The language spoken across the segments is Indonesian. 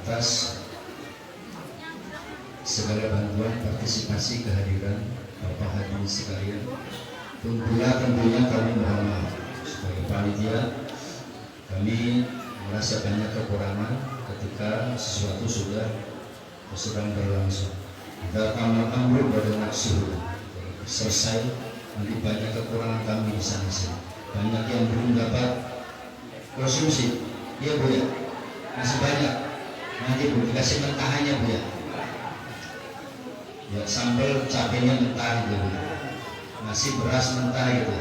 atas segala bantuan partisipasi kehadiran Bapak hadirin sekalian. Tentunya kami mohon maaf sebagai panitia, kami merasa banyak kekurangan ketika sesuatu sudah sedang berlangsung. Kita amal amru pada nafsu selesai, nanti banyak kekurangan kami di sana sini. Banyak yang belum dapat konsumsi, iya Bu ya, masih banyak. Nanti Bu dikasih mentahannya Bu ya. Ya sambal cabenya mentah gitu Bu. Nasi beras mentah gitu.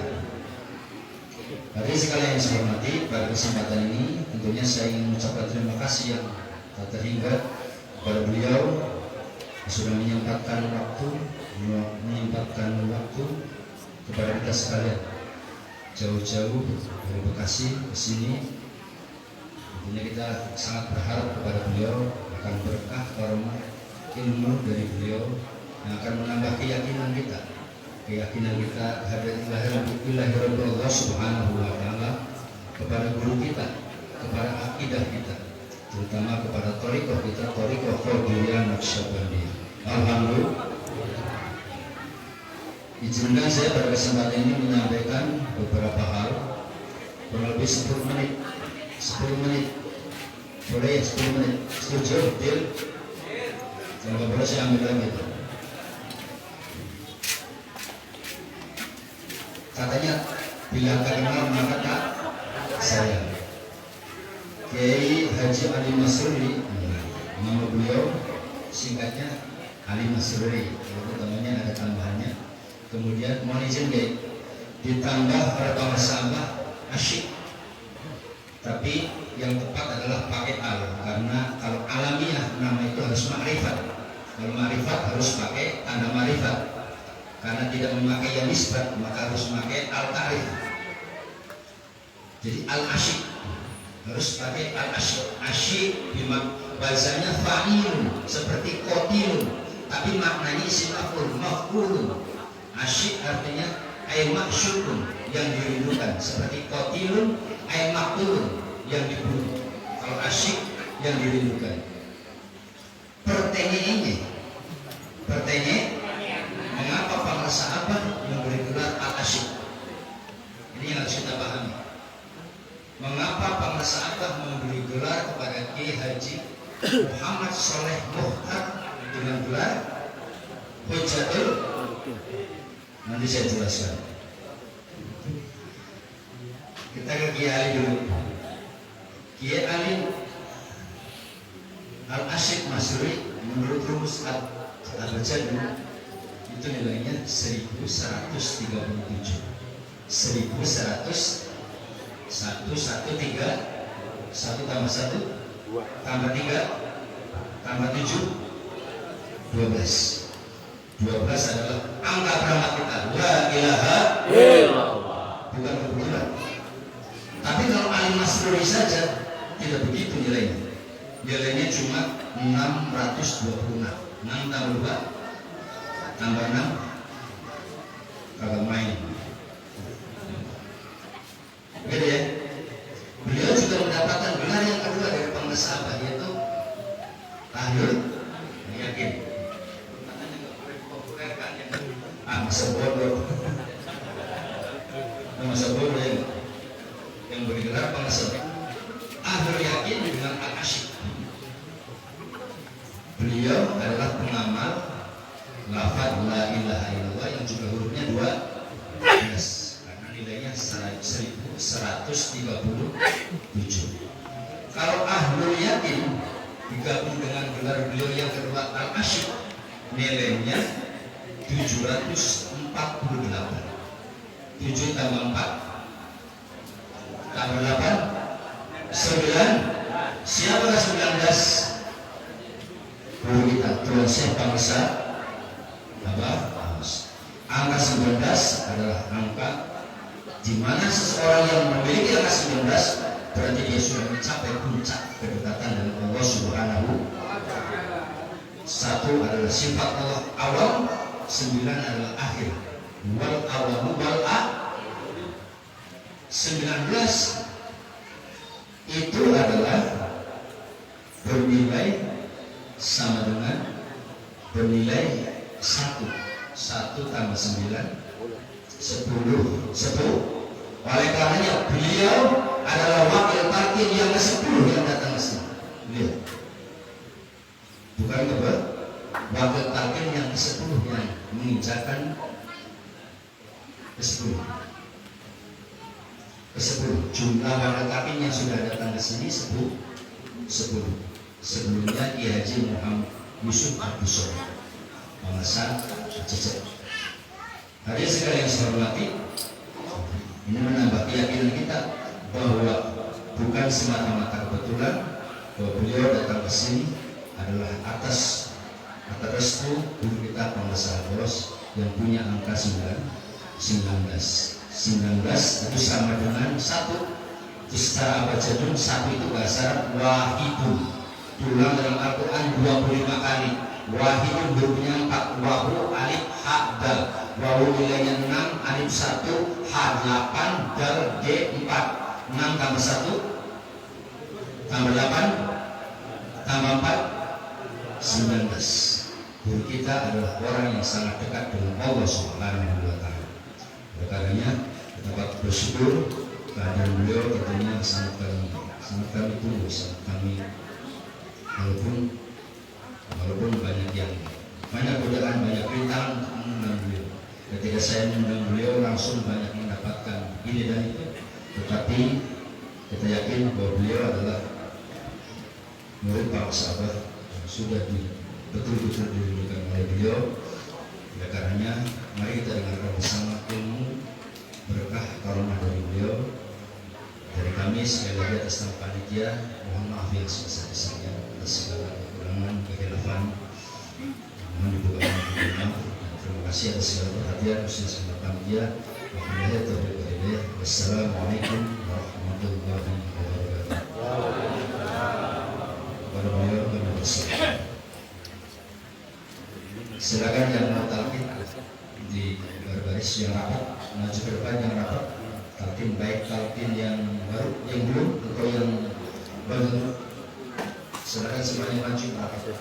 Hadirin sekalian yang saya hormati, pada kesempatan ini tentunya saya ingin mengucapkan terima kasih yang tak terhingga kepada beliau yang sudah menyempatkan waktu kepada kita sekalian jauh-jauh dari Bekasi ke sini. Tentunya kita sangat berharap kepada beliau akan berkah karomah ilmu dari beliau yang akan menambah keyakinan kita ilahi Allah Subhanahu wa Ta'ala, kepada guru kita, kepada akidah kita, terutama kepada thariqah kita, thariqah Qadiriyah Naqsyabandiyah. Alhamdulillah. Izinkan saya pada kesempatan ini menyampaikan beberapa hal, kurang lebih 10 menit. Boleh ya 10 menit? Setuju? Deal? Kalau boleh saya ambil lagi. Katanya bila kenal maka tak sayang. Kiai Haji Ali Masruri, nama beliau singkatnya Ali Masruri, lalu namanya ada tambahannya. Kemudian mohon izin Kiai, ditambah oleh Pak Sahabat asyik, tapi yang tepat adalah pakai al, karena kalau alamiah nama itu harus ma'rifat. Kalau ma'rifat harus pakai tanda ma'rifat. Karena tidak memakai yang nisbat, maka harus memakai al-ta'rif. Jadi al-asyik harus pakai al-asyik. Asyik bahasanya fa'ilun, seperti qatilun, tapi maknanya isim maf'ulun. Asyik artinya ay maksyukun, yang dirindukan, seperti qatilun ay maqtulun, yang dibunuh. Kalau asyik yang dirindukan. Pertanyaannya mengapa para sahabat memberi gelar al-asyik? Ini yang harus kita pahami. Mengapa para sahabat memberi gelar kepada Kiai Haji Muhammad Soleh Muhtar dengan gelar Hujatul? Nanti saya jelaskan. Kita ke Kiai Ali dulu. Kiai Ali Al-Asyik Masruri menurut rumus Al-Jaddu itu nilainya 1137. 1100 1 tambah 1 tambah 3 tambah 7 12 adalah angka keramat kita. La ilaha illallah. Bukan kebetulan. Tapi kalau Ali Masruri saja tidak begitu nilainya. Nilainya cuma 626. 6 tambah 2 tambah 6 kagak main. Gitu ya. Beliau juga mendapatkan gelar yang kedua dari para sahabat, yaitu Ahlul Yakin. Katanya nggak boleh dipopulerkan ya. Masa bodoh. Masa bodoh yang bergelar para sahabat. Ahlul Yakin dengan Al-Asyik. Beliau adalah pengamal lafaz la ilaha illallah yang juga hurufnya 12 karena nilainya 1137. Kalau Ahlul Yakin digabung dengan gelar beliau yang kedua Al-Asyik, nilainya 748. 7 tambah 4 tambah 8 9. Siapa 19? Guru kita Tuan Syekh Bangsa angka 19 adalah angka di mana seseorang yang memiliki angka 19 berarti dia sudah mencapai puncak kedekatan dengan Allah Subhanahu. 1 adalah sifat Allah awal, 9 adalah akhir. Wal awalu wal a 19 itu adalah bernilai sama dengan bernilai 1 tambah 9 10. Oleh karenanya beliau adalah wakil talqin yang ke-10 yang datang ke sini. Beliau bukan wakil talqin yang ke-10 yang menginjakan ke-10. Jumlah wakil talqin yang sudah datang ke sini 10. Sebelumnya Ki Haji Muhammad Yusuf Abdus Somad Mangasa Aceh. Hadirin sekalian yang saya hormati, ini menambah keyakinan kita bahwa bukan semata-mata kebetulan bahwa beliau datang ke sini adalah atas restu guru kita Pengusaha Boros yang punya angka 19 itu sama dengan 1. Itu secara abjadun 1 itu bahasa wahidun. Diulang dalam Al-Quran 25 kali. Wahidun berpunya 4 wahu alif ha dal. Wawu nilainya 6, alif 1, ha 8, dal d 4. 6 tambah 1 tambah 8 tambah 4 19. Guru kita adalah orang yang sangat dekat dengan Allah Subhanahu wa Ta'ala. Oleh karenanya kita dapat bersyukur kehadiran beliau tentunya sangat kami tunggu, sangat kami walaupun banyak godaan, banyak rintangan untuk mengundang beliau. Ketika saya mengundang beliau langsung banyak mendapatkan ini dan itu, tetapi kita yakin bahwa beliau adalah murid para sahabat yang sudah betul-betul dididik oleh beliau. Oleh karenanya mari kita dengarkan bersama ilmu berkah karomah dari beliau. Dari kami sekali lagi atas nama panitia mohon maaf yang sebesar-besarnya atas segala kekurangan, kehilafan. Mohon dibukakan pintunya. Terima kasih atas segala perhatian khususnya sama panitia. Wassalamualaikum warahmatullahi wabarakatuh. Kepada beliau kami berserah. Silakan yang mau talqin di baris yang rapat, maju ke depan yang rapat. Talqin baik talqin yang baru, yang belum atau yang baru. Silakan semuanya maju ke rapat.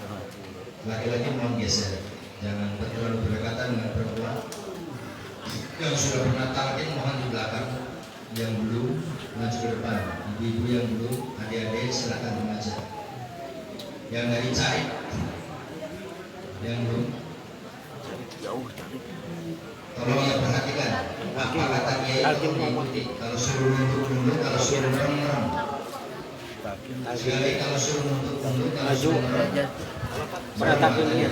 Laki-laki mohon geser, jangan terlalu berdekatan dengan perempuan. Yang sudah pernah talqin mohon di belakang, yang belum maju ke depan. Ibu-ibu yang belum, adik-adik silakan remaja. Yang dari cari, yang belum. Tolong ya perhatikan apa kata Kiai itu diikuti. Kalau suruh nunduk, kalau suruh merem. Sekali kalau suruh nunduk, kalau suruh merem. Beratakan ini.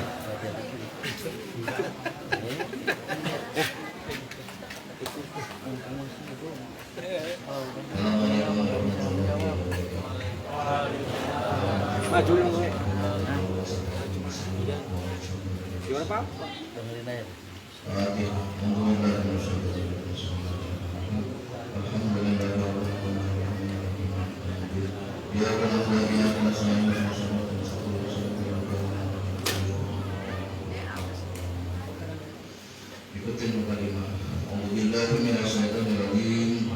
Maju dulu. Gimana Pak? Ikutin mukadimah. Alhamdulillah minasyaitonirrajim.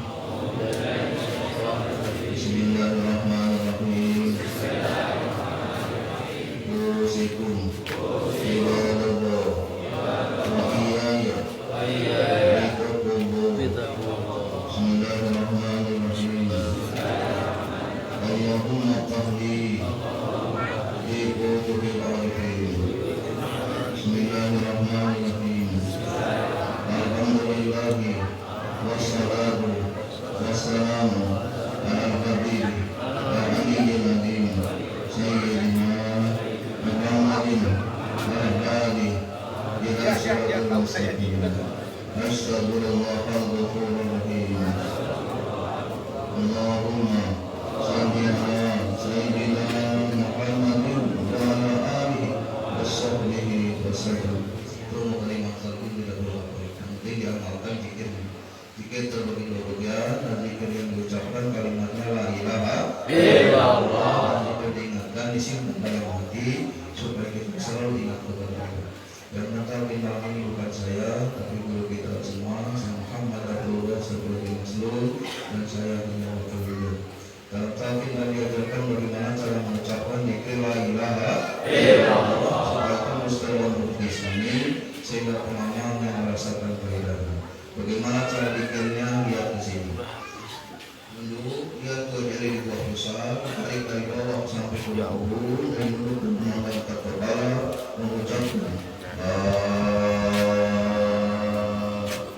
Bismillahirrahmanirrahim. Usikum ibadallah wa iyaya Bismillahirrahmanirrahim. Allahumma tahli bi qutubil arifin. Bismillahirrahmanirrahim. Alhamdulillahi wassalatu wassalamu ala al-habib wa aliyyil azim sayyidina Muhammadin wa alihi ila siratal mustaqim. Astagfirullahal ghafurur rahim. Allahumma shalli ala sayyidina Muhammadin wa ala alihi wa sahbihi wa sallam. Tolong kalimat talqin tidak boleh penting diamalkan zikir terlebih dahulu dan zikir yang diucapkan kalimatnya la ilaha illallah. Zikir diingatkan disimpan dalam hati supaya kita selalu ingat kepada Allah. Yang mentalkin malam ini bukan saya, tapi guru kita semua, Muhammad Abdullah sebagai Maslul dan saya hanya wakil beliau. mengucapkan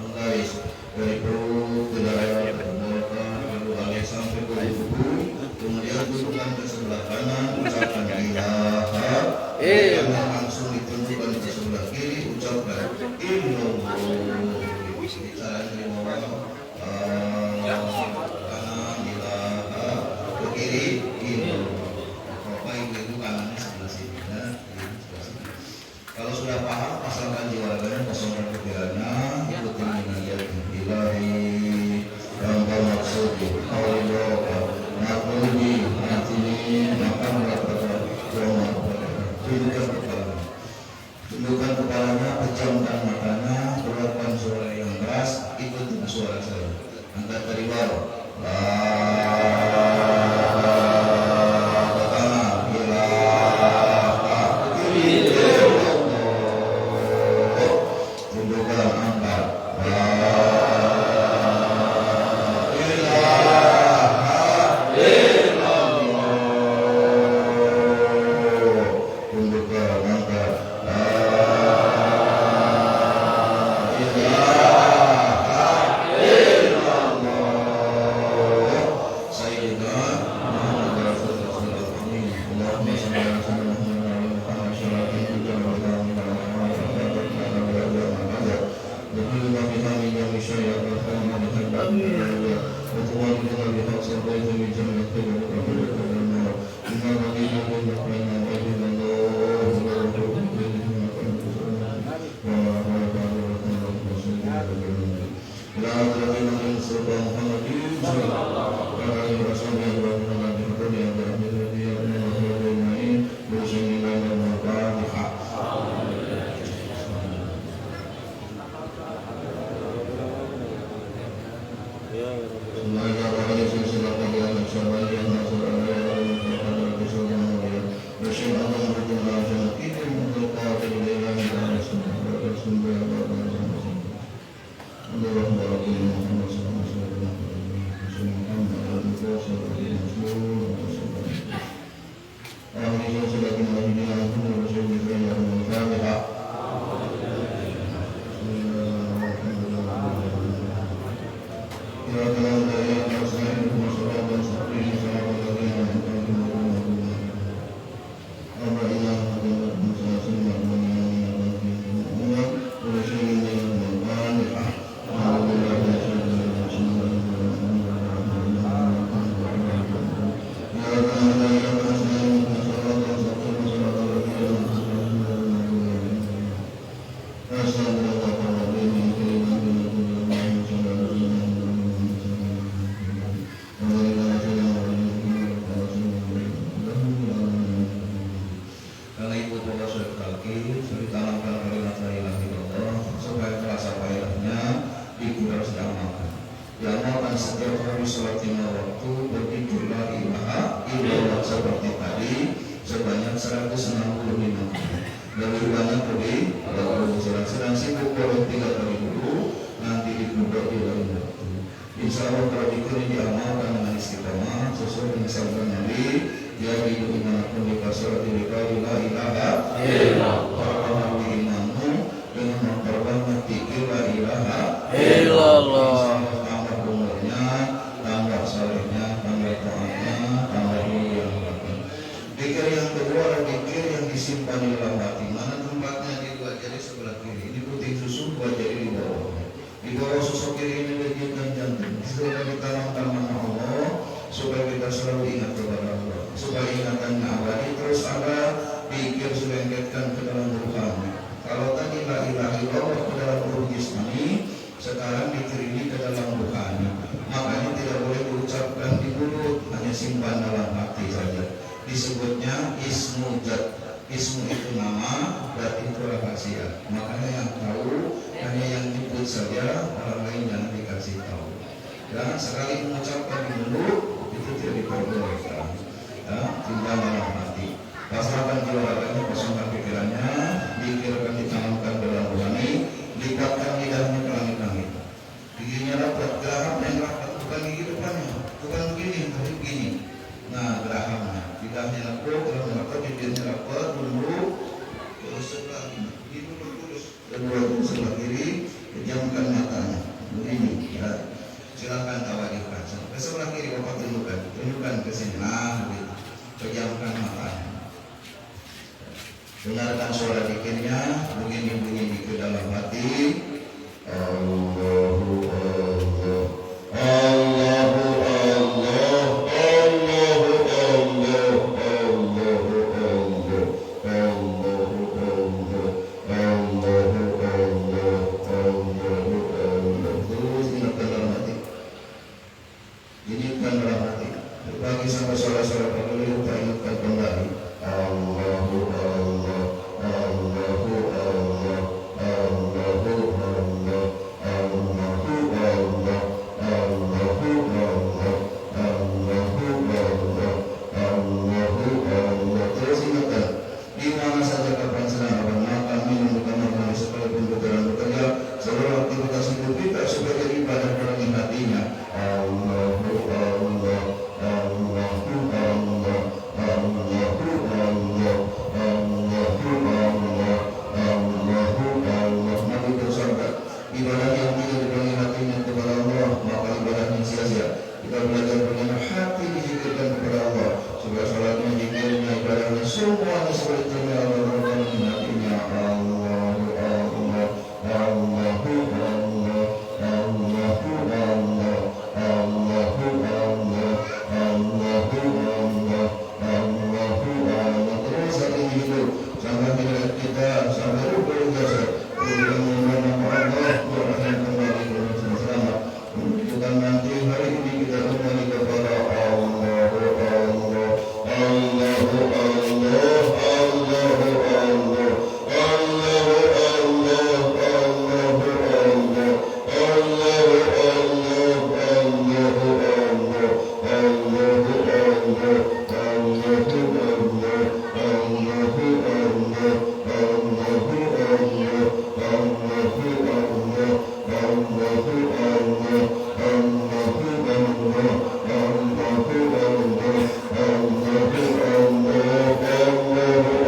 menggaris dari perut ke dada lalu alih sampai ke buku, kemudian dudukkan ke sebelah kanan, ucapkan ilaha, langsung ditunjukkan ke sebelah kiri, ucapkan illallah. Cara terima kanan ilaha, ke kiri illallah. Apa itu kanannya sebelah sini ya. Kalau sudah paham, pasalkan jiwanya, kosongkan pikirannya, ikuti mengajar ilahi yang bermaksud Allah, nakuli, natini, makan berkata, tundukkan kepalanya, pejamkan matanya, keluarkan suara yang keras, ikut dengan suara saya. Angkat dari bawah. Bukan begini, tapi begini. Nah, gerahamnya, lidahnya lengkung, masjidnya rapat, duduk ke sebelah kiri, duduk terus kedua sebelah kiri, pejamkan matanya begini ya. Silakan tawajihkan ke sebelah kiri, bapak tunjukkan ke sini, nah gitu. Pejamkan matanya, dengarkan suara zikirnya, bunyi ke dalam hati. Allahu Allah, Allahu Allah, Allahu Allah, Allahu Allah, Allahu Allah, Allahu Allah, Allahu Allah. Terus ingatkan dalam hati, ingatkan dalam hati. Bagi sampai suara-suara pagi lupa, ingatkan kembali. Allahu Allah, Allahu Allah, Allahu Allah, Allahu Allah, Allahu Allah, Allahu Allah, Allahu Allah. Terus ingatkan, di mana saja kapan sedang makan, minum, bukan sekalipun berjalan bekerja, seluruh aktivitas hidup kita sebagai ibadah dalam hatinya. Allahu Allah, Allahu Allah, Allahu Allah, Allahu Allah, Allahu Allah. Nabi bersabda, ibadah yang tidak dipenuhi hatinya kepada Allah, maka ibadahnya sia-sia. Kita belajar bagaimana hati dizikirkan kepada Allah, supaya salatnya, zikirnya, ibadahnya semuanya seperti Allah berkenan hatinya. Allahu Allah, Allahu Allah, Allahu Allah, Allahu Allah, Allahu Allah, Allahu Allah. Terus hati hidup sampai melihat kita sampai rukun jasa. Kemudian mengenal Allah, doakan kembali bersama. Bukan nanti hari ini kita kembali kepada Allah, Allah, Allahu Allah, Allahu Allah, Allahu Allah, Allahu Allah, Allahu Allah, Allahu Allah, Allahu Allah, Allahu Allah, Allahu Allah, Allahu Allah, Allahu Allah, Allahu Allah, Allahu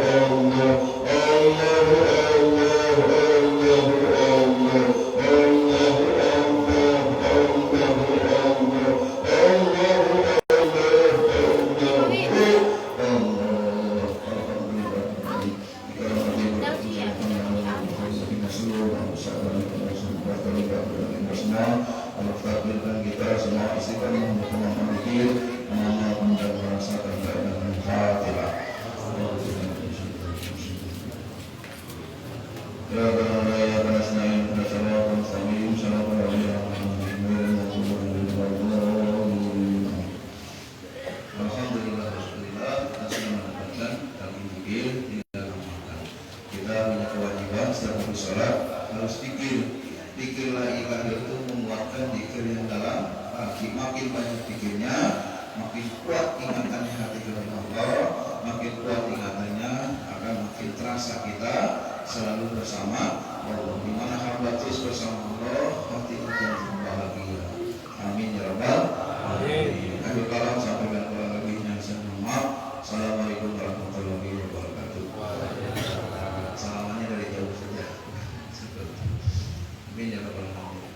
Allah, Allahu Allah, Allahu takdirkan kita semua istiqomah untuk memikir, mengamalkan dan merasakan keadaan Fatihah. Ya karena ya karena senayan pada salam muslimin salam alhamdulillah alhamdulillah kita sudah mendapatkan kami zikir tidak amalkan. Kita punya kewajiban setiap habis sholat harus zikir la ilaha itu menguatkan zikir yang dalam hati. Makin banyak zikirnya, makin kuat ingatannya hati kepada Allah, makin kuat ingatannya akan makin terasa kita selalu bersama Allah. Di mana hamba terus bersama Allah, hati akan bahagia. Amin ya rabbal alamin. Akhir kalam sampaikan kurang lebihnya saya mohon maaf. Assalamualaikum warahmatullahi wabarakatuh. Salamannya dari jauh saja. Amin ya rabbal alamin.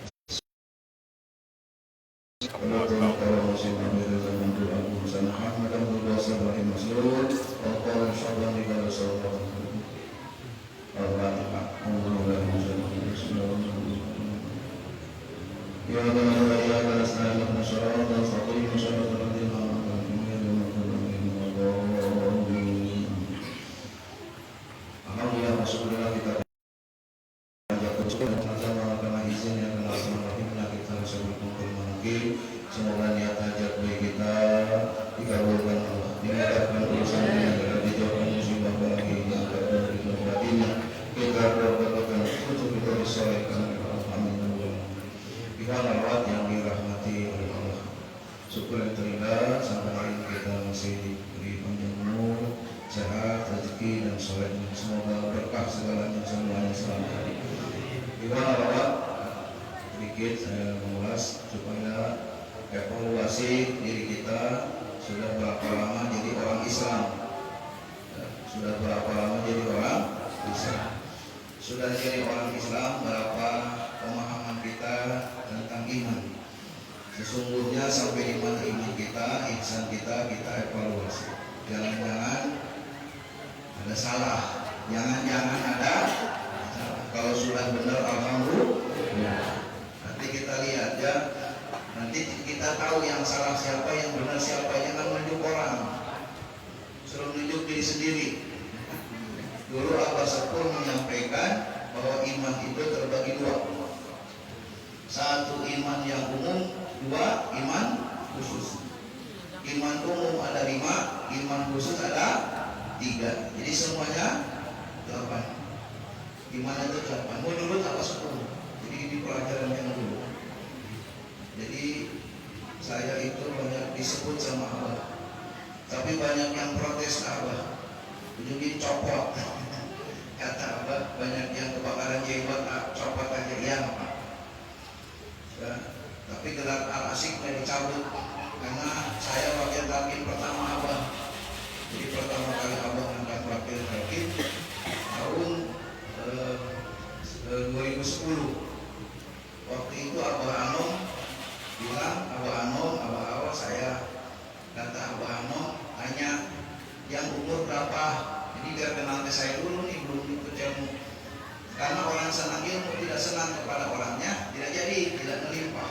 Alhamdulillah, masuklah kita semoga niat hajat baik kita dikabulkan Allah, dimudahkan urusannya, dijauhkan musibah bagi yang terjadi di batinnya, kita berdoakan untuk kita disolehkan oleh Allah. Amin. Ikhwan rawat yang dirahmati oleh Allah, syukur yang terindah sampai hari ini kita masih diberi panjang umur, sehat, rezeki dan soleh. Semoga berkah segalanya semuanya selamat. Ikhwan rawat, sedikit saya mengulas supaya evaluasi diri kita sudah berapa lama jadi orang Islam. Sudah sudah jadi orang Islam, berapa pemahaman kita tentang iman. Sesungguhnya sampai di mana iman kita, ihsan kita evaluasi. Jangan-jangan ada salah, jangan-jangan ada salah. Kalau sudah benar, alhamdulillah. Nanti kita lihat ya, nanti kita tahu yang salah siapa, yang benar siapa. Jangan menunjuk orang, suruh menunjuk diri sendiri. Dulu Abah Sepur menyampaikan bahwa iman itu terbagi dua. Satu iman yang umum, dua iman khusus. Iman umum ada 5, iman khusus ada 3. Jadi semuanya 8. Iman itu 8. Menurut Abah Sepur. Jadi ini pelajaran yang dulu. Jadi saya itu banyak disebut sama Abah, tapi banyak yang protes ke Abah, ujungin copot. Kata Abah, banyak yang kebakaran jenggot, copot aja ya Pak. Ya, tapi gelar al-asik tidak dicabut karena saya wakil talqin pertama Abah. Jadi pertama kali Abah angkat wakil talqin tahun 2010. Waktu itu Abah Anom bilang, Abah Awas saya. Kata Abah Anom, tanya yang umur berapa? Jadi biar kenal ke saya dulu nih, belum ikut ilmu. Karena orang senang ilmu tidak senang kepada orangnya, tidak jadi, tidak melimpah.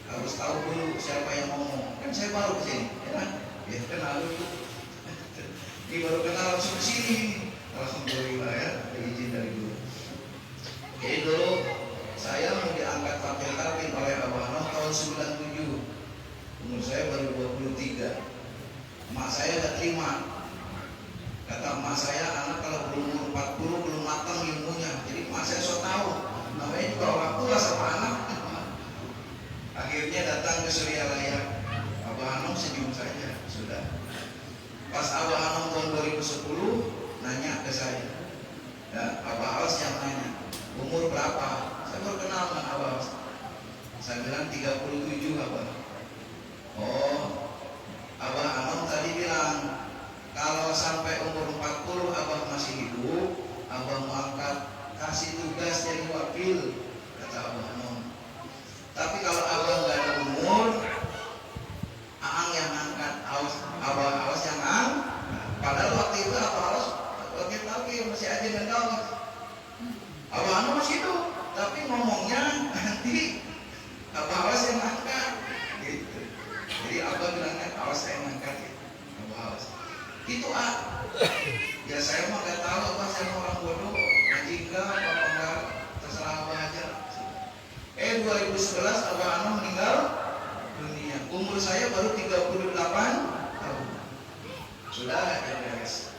Harus tahu dulu siapa yang ngomong. Kan saya baru ke sini, ya kan? Ya kenal dulu. Ini baru kenal langsung ke sini. Alhamdulillah ya, izin dari dulu. Jadi dulu saya mau diangkat wakil talqin oleh Abah Anom tahun 97. Umur saya baru 23. Emak saya gak terima. Kata emak saya, anak kalau belum umur 40 belum matang ilmunya. Jadi emak saya so tahu. Namanya juga orang tua sama anak. Akhirnya datang ke Surya Raya. Abah Anom senyum saja, sudah. Pas Abah Anom tahun 2010 nanya ke saya. Ya, Abah Awas yang nanya, umur berapa? Saya baru kenal dengan Abah Awas. Saya bilang 37 Abah. Oh, Abah Anom tadi bilang kalau sampai umur 40 Abah masih hidup, Abah mau angkat, kasih tugas jadi wakil, kata Abah Anom. Tapi kalau Abah nggak ada umur, Aang yang angkat, Abah Awas yang angkat. Padahal waktu itu Abah Awas wakil talqin masih aja dan gawat. Abah Anom masih hidup, tapi ngomongnya nanti Abah Awas yang angkat. Gitu. Jadi Abah bilangnya Awas saya ngangkat ya. Abah Awas itu ya saya mah gak tahu Abah, saya mau orang bodoh ngaji enggak apa enggak, terserah Abah aja. 2011 Abah Anom meninggal dunia, umur saya baru 38 tahun. Sudah ya guys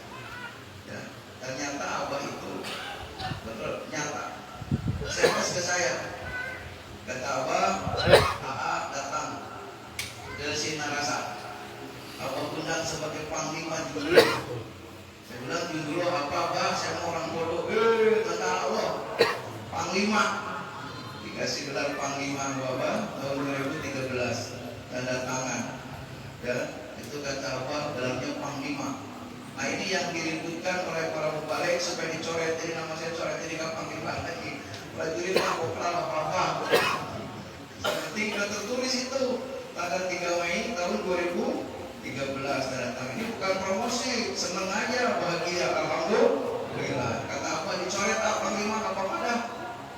ya, ternyata Abah itu betul nyata. Saya pas ke saya, kata Abah, AA datang ke Sinarasa, Abah undang sebagai panglima dulu. Saya bilang dulu apa Abah, saya mau orang bodoh. Tentang Allah, panglima. Dikasih gelar panglima Abah tahun 2013, tanda tangan. Ya, itu kata Abah gelarnya panglima. Nah ini yang diributkan oleh para mubalik supaya dicoret. Jadi nama saya coret jadi nggak panglima lagi. Prajurit kopral apa-apa. Tinggal tertulis itu tanggal 3 Mei tahun 2013 datang. Ini bukan promosi, seneng aja, bahagia, alhamdulillah. Kata apa dicoret panglima apa-apa dah.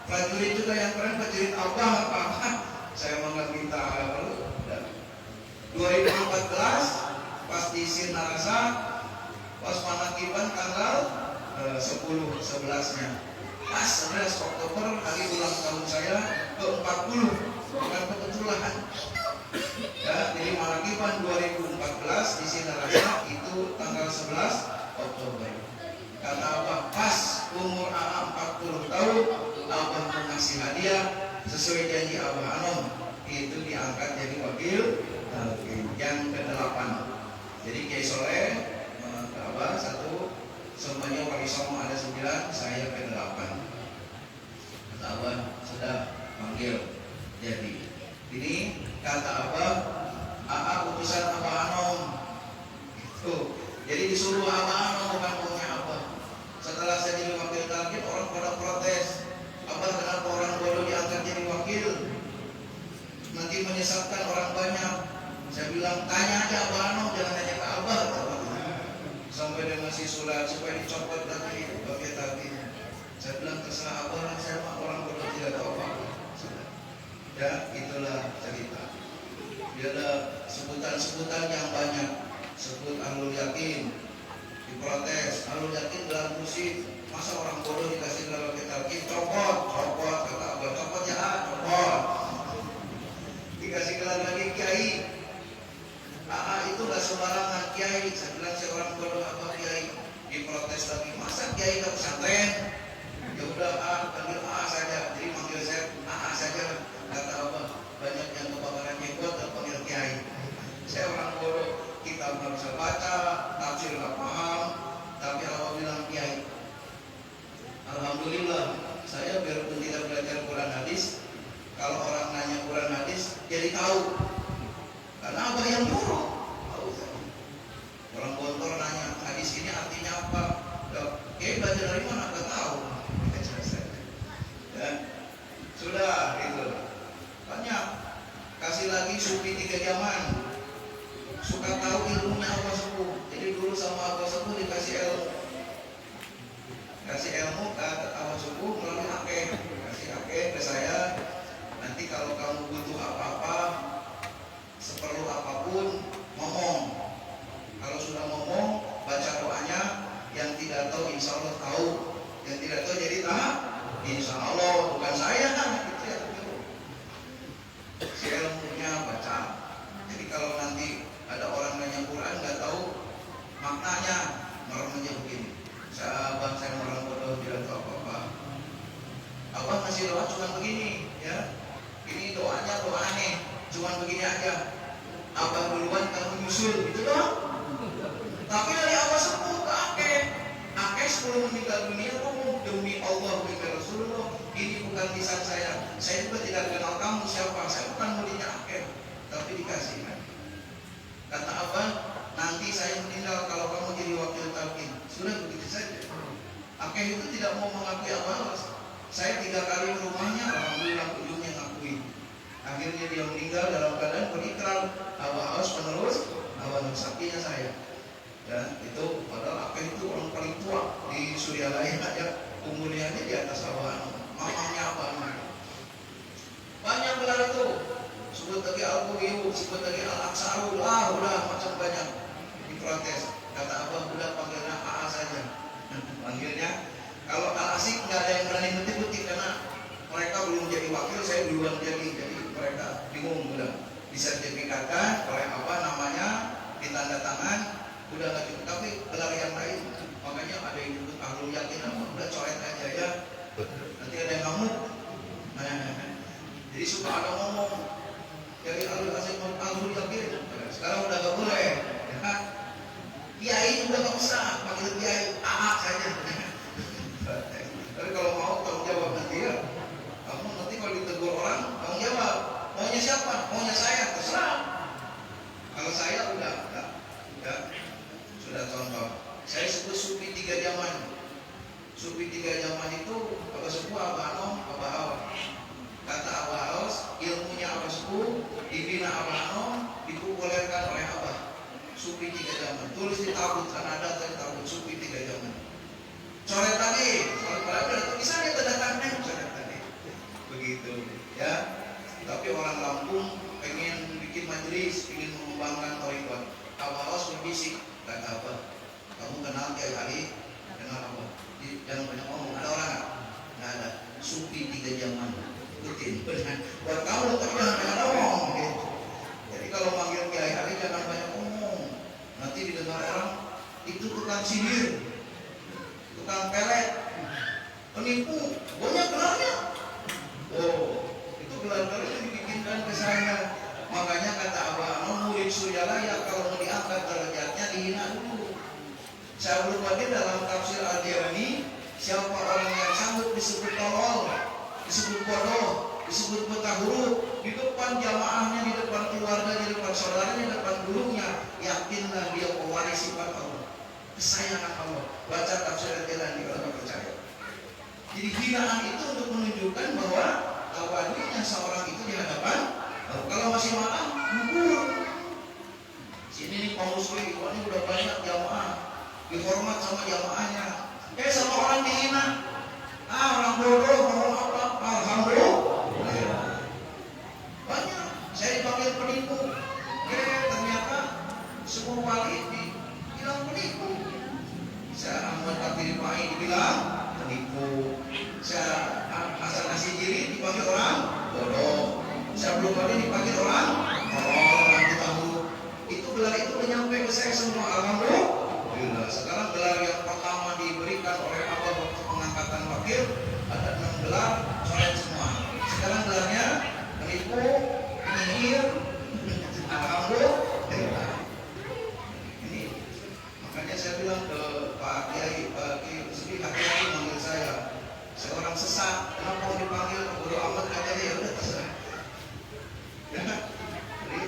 Prajurit juga yang keren, prajurit Abah apa-apa. Saya mau nggak minta apa lu. 2014 pas di Sinarasa, pas Manakiban tanggal 10/11-nya. Pas 11 Oktober hari ulang tahun saya ke-40. Bukan kebetulan. Ya, jadi Manakiban 2014 di Sinarasa itu tanggal 11 Oktober. Kata Abah, pas umur AA 40 tahun, Abah mengasih hadiah sesuai janji Abah Anom. Itu diangkat jadi wakil yang ke-8. Jadi Kiai Soleh ke Abah 1, semuanya wali songo ada 9, saya ke-8. Kata Abah sudah panggil. Jadi ini kata Abah, AA utusan Abah Anom. Itu. Jadi disuruh Abah Anom bukan punya Abah. Setelah saya jadi wakil talqin, orang pada protes. Abah, kenapa orang bodoh diangkat jadi wakil? Nanti menyesatkan orang banyak. Saya bilang, tanya aja Abah Ano, jangan tanya ke Abah. Sampai dia ngasih surat supaya dicopot lagi wakil talqinnya. Saya bilang, terserah Abah lah, saya mah orang bodoh tidak tahu apa-apa. Ya, itulah cerita. Dia ada sebutan-sebutan yang banyak. Sebut ahlul yakin, diprotes. Ahlul yakin dalam musik, masa orang bodoh dikasih dalam talqin? Copot, copot, kata Abah, copot ya, copot. Dikasih gelar lagi kiai. Itu gak sembarangan kiai. Saya bilang saya orang bodoh apa kiai? Diprotes lagi, masa kiai gak pesantren? Ya udah panggil saja. Jadi manggil saya saja. Kata Abah, banyak yang kebakaran jenggot dan panggil kiai. Saya orang bodoh, kitab nggak bisa baca, tafsir nggak paham, tapi Abah bilang kiai. Alhamdulillah, saya biarpun tidak belajar Quran hadis, kalau orang nanya Quran hadis jadi tahu. Karena Abah yang nyuruh. Tahu saya. Orang Gontor nanya hadis ini artinya apa? Belajar dari mana? Nggak tahu. Dan sudah itu banyak. Kasih lagi sufi 3 zaman. Suka tahu ilmunya Abah Sepuh. Jadi dulu sama Abah Sepuh dikasih ilmu. Kasih ilmu ke Abah Sepuh melalui akeh. Kasih akeh ke saya. Nanti kalau kamu butuh apa-apa, seperlu apapun, ngomong. Kalau sudah ngomong, baca doanya. Yang tidak tahu insya Allah tahu. Yang tidak tahu jadi tahu. Insya Allah bukan saya kan. Gitu ya. Si ilmunya baca. Jadi kalau nanti ada orang nanya Quran nggak tahu maknanya, normalnya begini. Saya orang bodoh tidak tahu apa-apa. Abah ngasih doa cuma begini, ya. Ini doanya doa aneh, cuma begini aja. Abah duluan kamu nyusul, gitu doang. Tapi dari Abah Sepuh ke Akeh 10 meninggal dunia ngomong, demi Allah demi Rasulullah, ini bukan lisan saya. Saya juga tidak kenal kamu siapa. Saya bukan muridnya Akeh, tapi dikasih kan. Kata Abah, nanti saya meninggal kalau kamu jadi wakil talqin. Sudah begitu saja. Akeh itu tidak mau mengakui Abah Awas. Saya 3 kali ke rumahnya, alhamdulillah ujungnya ngakui. Akhirnya dia meninggal dalam keadaan berikrar, Abah Awas penerus Abah Nur Saktinya saya. Dan itu padahal Akeh itu orang paling tua di Suryalaya ya. Umurnya di atas Abah. Mamanya Abah. Banyak gelar itu. Sebut lagi Al-Quyu, sebut lagi Al-Aksarul, udah macam banyak. Diprotes. Kata Abah, udah panggilnya AA saja. Panggilnya, kalau Al-Asik nggak ada yang berani ngetik-ngetik karena mereka belum jadi wakil, saya duluan jadi mereka bingung udah. Disertifikatkan oleh Abah namanya, ditanda tangan, udah nggak cukup. Tapi gelar yang lain, makanya ada yang nyebut ahlul yakin, udah coret aja ya. Nanti ada yang ngamuk. Jadi suka ada ngomong. Dari ahlul yakin, sekarang udah gak boleh, ya kan? Kiai juga gak usah, panggil kiai AA saja. Tapi kalau mau tanggung jawab nanti ya, kamu nanti kalau ditegur orang, tanggung jawab. Maunya siapa? Maunya saya, terserah. Kalau saya udah, sudah contoh. Saya sebut sufi 3 zaman. Sufi 3 zaman itu Abah Sepuh, Abah Anom, Abah Awas. Kata Abah Awas, ilmunya Abah Sepuh, dibina Abah Anom, dipopulerkan oleh Abah. Sufi 3 zaman. Tulis di tabut, karena ada tabut sufi 3 zaman. Coret lagi, itu bisa dia tanda tangan, coret tadi. Begitu, ya. Tapi orang Lampung pengen bikin majelis, ingin mengembangkan thariqat. Abah Awas berbisik, kata Abah, kamu kenal Kiai Ali? Kenal Abah? Jangan banyak ngomong. Ada orang nggak ada. Sufi 3 zaman. Ikutin, benar. Buat kamu, tapi jangan banyak ngomong. Gitu. Jadi kalau manggil Kiai Ali jangan banyak ngomong. Nanti didengar orang itu tukang sindir, tukang pelet, penipu, banyak gelarnya. Oh, itu gelar-gelarnya dibikinkan ke saya. Makanya kata Abah Anom, murid Suryalaya kalau mau diangkat derajatnya dihina dulu. Saya belum lagi dalam tafsir Al-Jailani, siapa orang yang sanggup disebut tolol, disebut bodoh, disebut buta huruf di depan jamaahnya, di depan keluarga, di depan saudaranya, di depan gurunya, yakinlah dia pewaris sifat Allah. kesayangan Allah. Baca tafsir Al-Jalani kalau nggak percaya. Jadi hinaan itu untuk menunjukkan bahwa tawadunya seorang itu di hadapan Allah. Kalau masih marah, gugur. Sini nih kaum muslim, ini udah banyak jamaah, dihormat sama jamaahnya. Sama orang dihina, orang bodoh, orang apa? Alhamdulillah. Banyak. Saya dipanggil penipu. Ternyata semua wali dibilang penipu. Saya Ahmad Abdul Pai dibilang penipu. Saya Hasan Asyidiri dipanggil orang bodoh. Saya belum kali dipanggil orang orang tahu. Itu gelar itu menyampai ke saya semua. Alhamdulillah. Sekarang gelar yang pertama diberikan oleh Abah waktu pengangkatan wakil ada 6 gelar, coret semua. Sekarang gelarnya penipu, penyihir. Alhamdulillah. Ini makanya saya bilang ke Pak Kiai, sedih hati-hati manggil saya. Seorang sesat, kenapa mau dipanggil bodoh amat, katanya ya udah terserah. Ya, jadi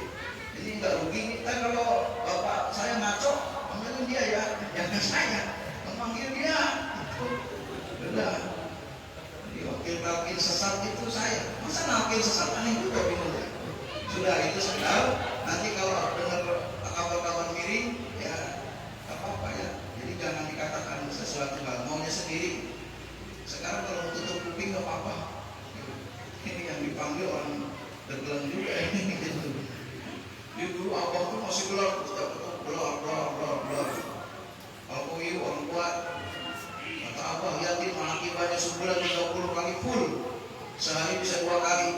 ini nggak rugi. Kita kalau bapak saya ngaco, panggilin dia ya, jangan saya, memanggil dia. Udah. Jadi wakil sesat itu saya. Masa wakil sesat aneh juga bingung. Sudah itu sekedar. Nanti kalau dengar kabar-kabar miring, ya apa-apa ya. Jadi jangan dikatakan sesuatu hal maunya sendiri. Sekarang kalau tutup kuping nggak apa-apa. Ini yang dipanggil orang bergelang juga ini gitu. Di dulu abang tuh masih gelar, gelar. Kalau ibu orang kuat, kata abah yatim anak ibadahnya sebulan 30 kali full, sehari bisa 2 kali.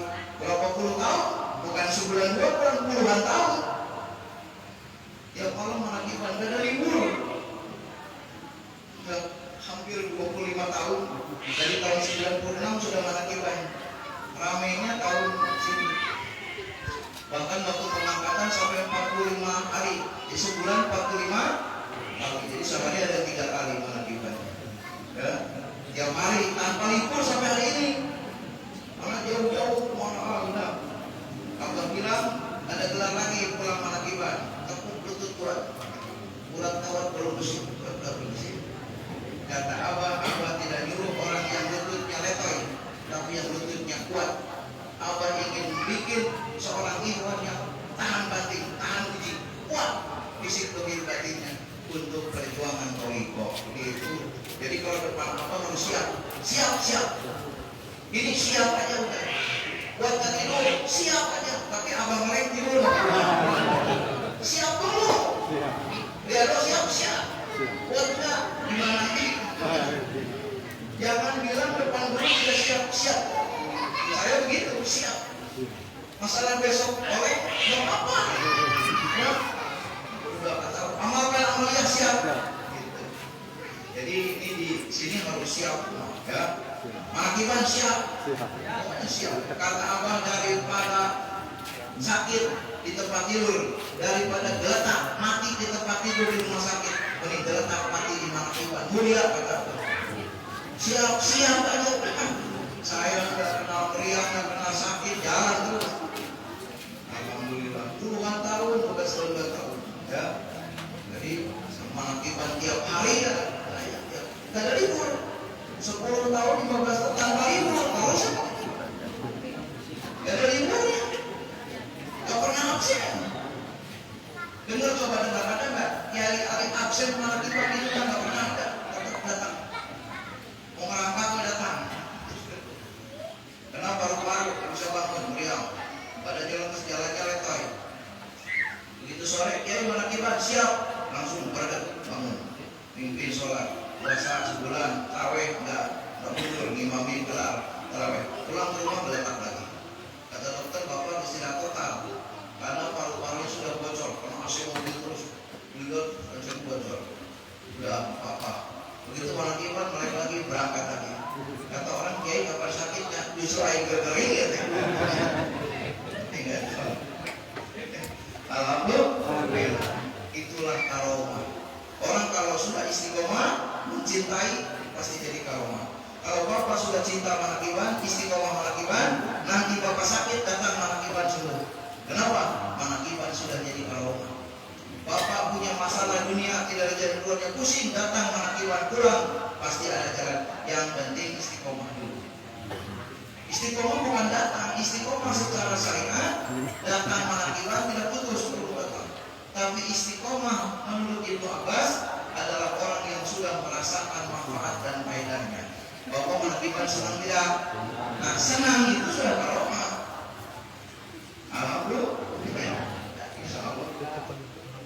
Berapa puluh tahun? Bukan sebulan 2 bulan, puluhan tahun. Tiap malam anak ibadah gak ada libur. Hampir 25 tahun. Dari tahun 96 sudah manakiban. Ramainya tahun sini. Bahkan waktu pengangkatan sampai 45 hari. Di sebulan 45 hari. Jadi sehari ada 3 kali manakiban. Ya. Tiap hari tanpa libur sampai hari ini. Karena jauh-jauh kemana Abah bilang ada gelar lagi pulang manakiban. Tepuk lutut kuat. Urat kawat belum bersih. Kata Abah tidak nyuruh orang yang lututnya letoy, tapi yang lututnya kuat. Abah ingin bikin seorang ikhwan yang tahan batin, tahan uji, kuat fisik lebih batinnya untuk perjuangan thariqah. Gitu. Jadi kalau depan Abah harus siap. Ini siap aja udah. Buat tidur, siap aja. Tapi Abah ngelem tidur. Siap dulu. Biar lo siap. Buatnya gimana ini? Jangan bilang depan guru sudah siap. Saya begitu, siap. Masalah besok oleh nggak apa. Ya, udah kata amalkan amalnya siap. Gitu. Jadi ini di sini harus siap, ya. Manakiban siap. Siap. Kata Abah daripada sakit di tempat tidur, daripada geletak mati di tempat tidur di rumah sakit, mending geletak mati di manakiban. Mulia kata Abah. Siap aja. Saya nggak kenal teriak, nggak kenal sakit, jalan terus. Alhamdulillah puluhan tahun, bukan 19 tahun. Ya. Jadi manakiban tiap hari ya. Nggak ada libur. 10 tahun, 15 tahun tanpa libur. Terus nggak ada liburnya. Nggak pernah absen. Dengar coba ada nggak? Kiai Arif absen manakiban itu kan nggak pernah ada. Tetap datang. Mau ngerapat datang. Kenapa paru-paru bisa bangun beliau? Pada jalan-jalan toy. Begitu sore kiai manakiban siap, langsung berangkat bangun. Mimpin sholat, puasa sebulan, tarawih enggak mundur, ngimamin gelar tarawih. Pulang ke rumah beletak lagi. Kata dokter bapak istirahat total karena paru-parunya sudah bocor, karena AC mobil terus, beliau langsung bocor. Udah apa? Begitu manakiban mulai lagi berangkat lagi. Kata orang kiai kapan sakitnya? Justru air kering ya. Alhamdulillah. Itulah karomah. Orang kalau sudah istiqomah mencintai pasti jadi karomah. Kalau bapak sudah cinta manakiban, istiqomah manakiban, nanti bapak sakit datang manakiban sembuh. Kenapa? Manakiban sudah jadi karomah. Bapak punya masalah dunia, tidak ada jalan keluarnya, pusing, datang mengakibat pulang, pasti ada jalan. Yang penting istiqomah dulu. Istiqomah bukan datang, istiqomah secara syariat, datang mengakibat tidak putus perlu datang. Tapi istiqomah menurut Ibnu Abbas adalah orang yang sudah merasakan manfaat dan faedahnya. Bapak mengakibat senang tidak? Nah, senang itu sudah karomah. Alhamdulillah. Insya Allah.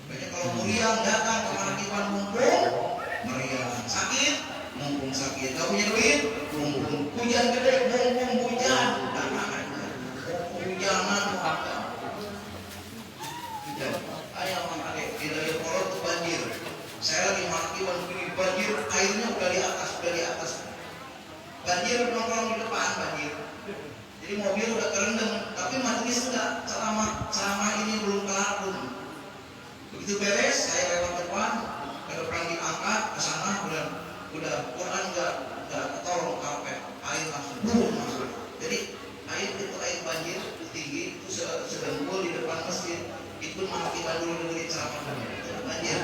Banyak kalau meriang datang ke mengakibat mumpung meriang, sakit mumpung sakit, gak punya duit mumpung hujan gede mumpung hujan, hujanan apa? Hujan. Ayah mang adek di Raya Polot itu banjir. Saya lagi mengakibat begini banjir, airnya udah di atas. Banjir nongkrong di depan banjir. Jadi mobil udah kerendam, tapi majelis enggak, ceramah ini belum kelar pun. Begitu beres, saya lewat depan, ke depan diangkat, ke sana udah Quran enggak ketolong karpet, air langsung masuk. Jadi air itu air banjir tinggi itu sedengkul di depan masjid, itu mengakibat dulu dengerin ceramah banjir.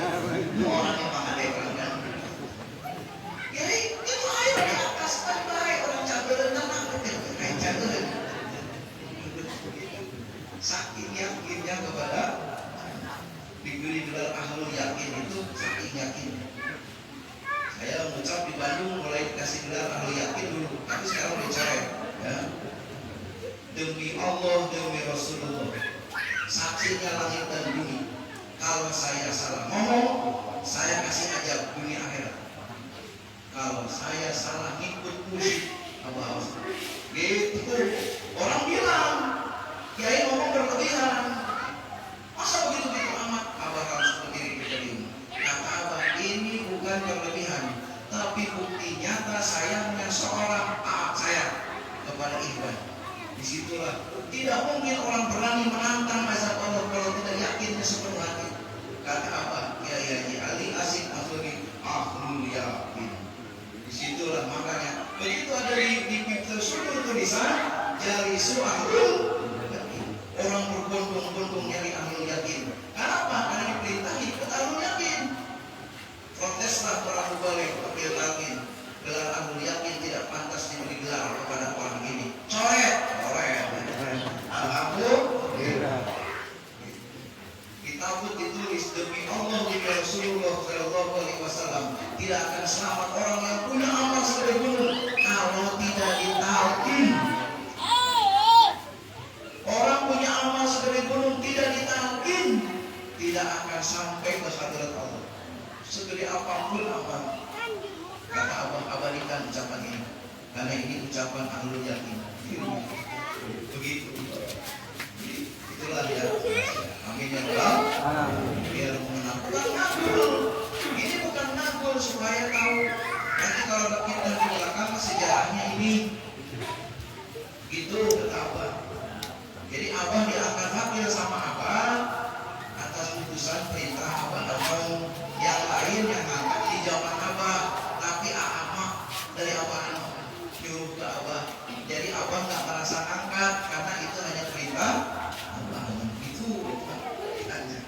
Orang yang ada kan. Jadi itu air di atas kan baik orang cabelan tenang, kayak cabelan. Saking yakinnya kepada diberi gelar ahlul yakin itu saking yakin. Saya mengucap di Bandung mulai dikasih gelar ahlul yakin dulu, tapi sekarang dicoret. Ya. Demi Allah, demi Rasulullah, saksinya langit dan bumi. Kalau saya salah ngomong, saya kasih ajab dunia akhirat. Kalau saya salah ngikut musik, apa gitu. Orang bilang, kiai ngomong berlebihan. Masa begitu amat? Abah harus berdiri di kata Abah, ini bukan berlebihan, tapi bukti nyata sayangnya seorang saya kepada Ikhwan. Disitulah tidak mungkin orang berani menantang azab Allah kalau tidak yakinnya sepenuh hati. Kata Abah, Kiai Haji Ali Asik Afri ahlul yakin. Disitulah makanya begitu ada di pintu sumur tulisan jalisu ahlul yakin. Orang berbondong-bondong nyari ahlul yakin. Kenapa? Karena diperintah ikut ahlul yakin. Proteslah para mubalik ahlul yakin. Gelar ahlul yakin tidak pantas diberi gelar kepada orang ini. Coret. Alhamdulillah. Kitabut ditulis demi Allah di Rasulullah Shallallahu Alaihi Wasallam tidak akan selamat orang yang punya amal segede gunung kalau tidak ditalkin. Orang punya amal segede gunung tidak ditalkin tidak akan sampai ke hadirat Allah. Segede apapun amal. Kata abadikan ucapan ini karena ini ucapan ahlul yakin. Begitu. Itulah dia. Amin ya Allah. Biar mengenal. Bukan ngabul. Ini bukan ngabul supaya tahu. Nanti kalau kita di belakang sejarahnya ini, itu kata Abah. Jadi Abah diangkat wakil sama Abah atas putusan perintah Abah atau yang lain yang angkat di zaman Abah. Tapi Ahmad dari Abah nyuruh ke Abah. Jadi Abah nggak merasa angkat karena itu hanya perintah Abah. Itu hanya.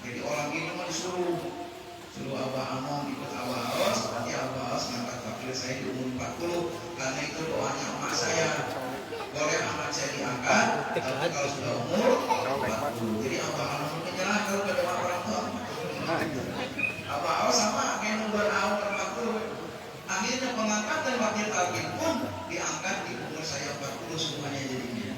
Jadi orang ini mah suruh Abah Amon ikut Abah Aos, nanti Abah Aos ngangkat wakil saya di umur 40 karena itu doanya emak saya. Boleh anak saya diangkat, tapi kalau sudah umur 40. Jadi Abah Amon menyerah kalau pada orang tua. Abah Aos sama kayak nungguan Aos 40. Akhirnya pengangkatan wakil talqin pun diangkat di umur saya 40 semuanya jadinya.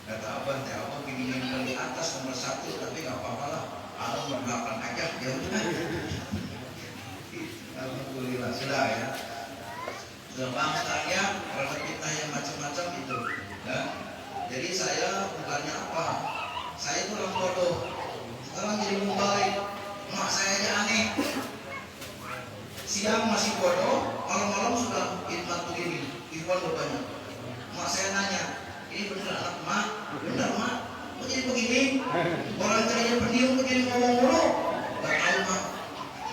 Kata Abah, Abah pingin yang di atas nomor 1 tapi nggak apa-apa lah. Allah nomor 8 aja ya udah. Alhamdulillah sudah ya. Sudah bang sekalian kalau kita yang macam-macam itu. Ya. Jadi saya bukannya apa? Saya itu orang bodoh. Sekarang jadi mubalik. Mak saya aja aneh. Siang masih bodoh, malam-malam sudah khidmat begini, ikhwan banyak. Mak saya nanya, ini benar anak mak? Benar mak? Kok jadi begini? Orang tadinya pendiam begini ngomong mulu? Gak tahu mak.